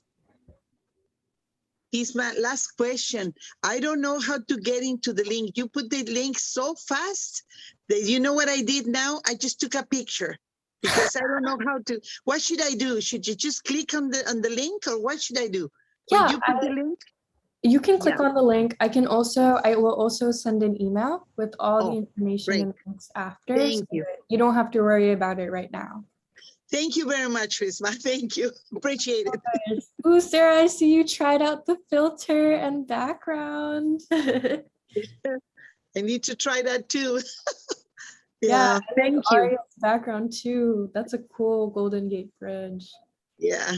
He's my last question. I don't know how to get into the link. You put the link so fast that you know what I did now? I just took a picture because I don't know how to. What should I do? Should you just click on the link, or what should I do? Yeah, you put the link? You can click Yeah. on the link. I will also send an email with all the Oh, information great. and links after. Thank So you. that you don't have to worry about it right now. Thank you very much, Risma. Thank you. Appreciate it. Ooh, Sarah, I see you tried out the filter and background. I need to try that too. Yeah, Yeah, I like thank you. Ariel's background too. That's a cool Golden Gate Bridge. Yeah.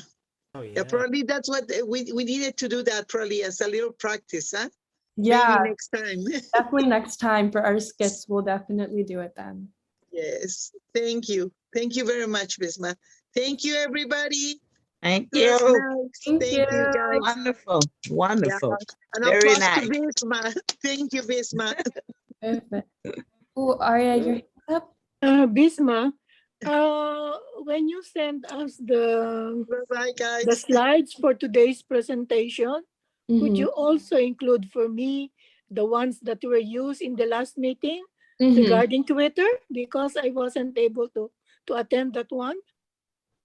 Oh Yeah, yeah. probably that's what we needed to do, that probably as a little practice, huh? Yeah, Maybe next time. definitely next time for our skits, we'll definitely do it then. Yes. Thank you. Thank you very much, Bisma. Thank you, everybody. Thank Good you. night. Thank Thank you, you. guys. Wonderful, Yeah. wonderful. An Very applause to nice. Bisma. Thank you, Bisma. Perfect. Oh, Aria, your hand up? Bisma, when you send us the Bye, guys. slides for today's presentation, could Mhm, you also include for me the ones that were used in the last meeting mhm. regarding Twitter? Because I wasn't able to attend that one.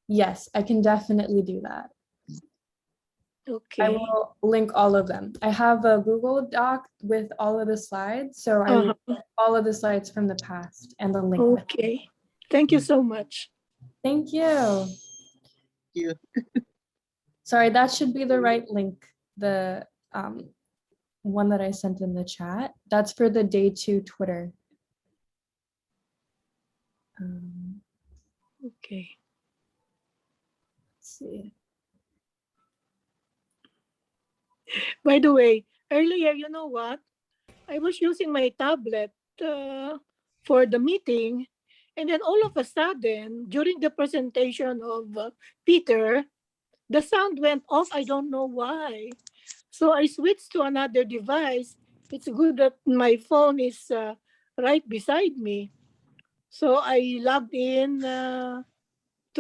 Yes, I can definitely do that. I Okay. will link all of them. I have a Google Doc with all of the slides, so I will link all of the slides from the past and the link. Okay. Thank you so much. Thank you. You. Sorry, that should be the right link. The one that I sent in the chat. That's for the day 2 Twitter. Okay. Let's see. By the way, earlier, you know what? I was using my tablet for the meeting, and then all of a sudden, during the presentation of Peter, the sound went off. I don't know why. So I switched to another device. It's good that my phone is right beside me. So I logged in to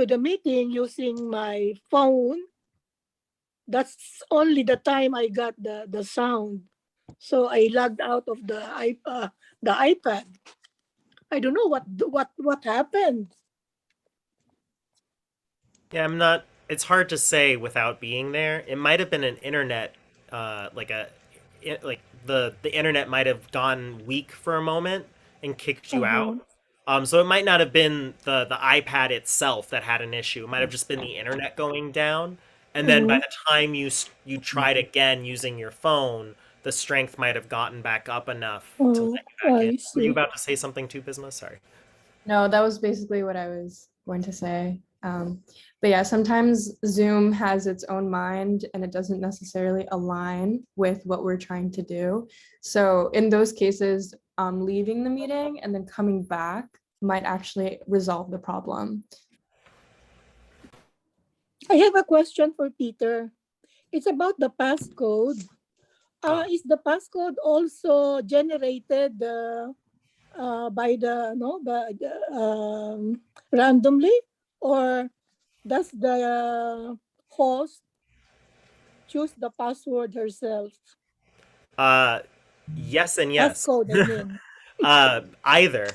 the meeting using my phone. That's only the time I got the sound. So I logged out of the iPad. I don't know what happened. Yeah, I'm not. It's hard to say without being there. It might have been an internet, like the internet might have gone weak for a moment and kicked you out. So it might not have been the iPad itself that had an issue. It might have just been the internet going down. And then by the time you tried again using your phone, the strength might have gotten back up enough to let you back in. I Were you see. about to say something too, Bisma? Sorry. No, that was basically what I was going to say. But yeah, sometimes Zoom has its own mind and it doesn't necessarily align with what we're trying to do. So in those cases, leaving the meeting and then coming back might actually resolve the problem. I have a question for Peter. It's about the passcode. Is the passcode also generated by randomly, or does the host choose the password herself? Yes and yes. Passcode, I mean. Either.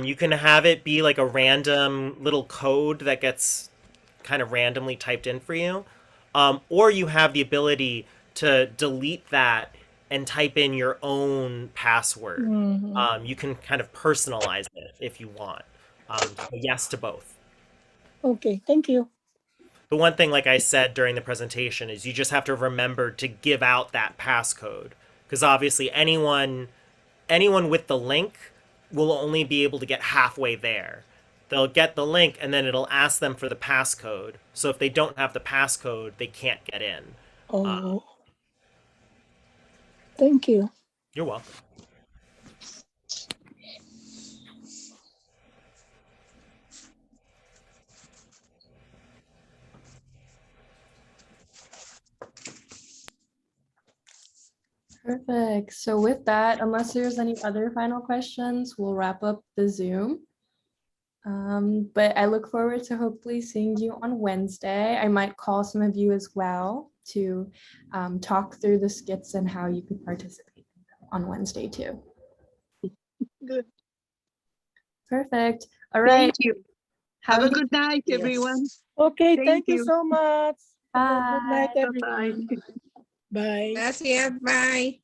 You can have it be like a random little code that gets kind of randomly typed in for you. Or you have the ability to delete that and type in your own password. You can kind of personalize it if you want. So yes to both. Okay, thank you. The one thing, like I said during the presentation, is you just have to remember to give out that passcode. Because obviously anyone with the link will only be able to get halfway there. They'll get the link and then it'll ask them for the passcode. So if they don't have the passcode, they can't get in. Thank you. You're welcome. Perfect. So with that, unless there's any other final questions, we'll wrap up the Zoom. But I look forward to hopefully seeing you on Wednesday. I might call some of you as well to talk through the skits and how you could participate on Wednesday too. Good. Perfect. All right. Thank you. Have a good night, everyone. Okay, Thank thank you you. so much. Bye. Good night, everyone. Bye-bye. Bye. Gracias, bye.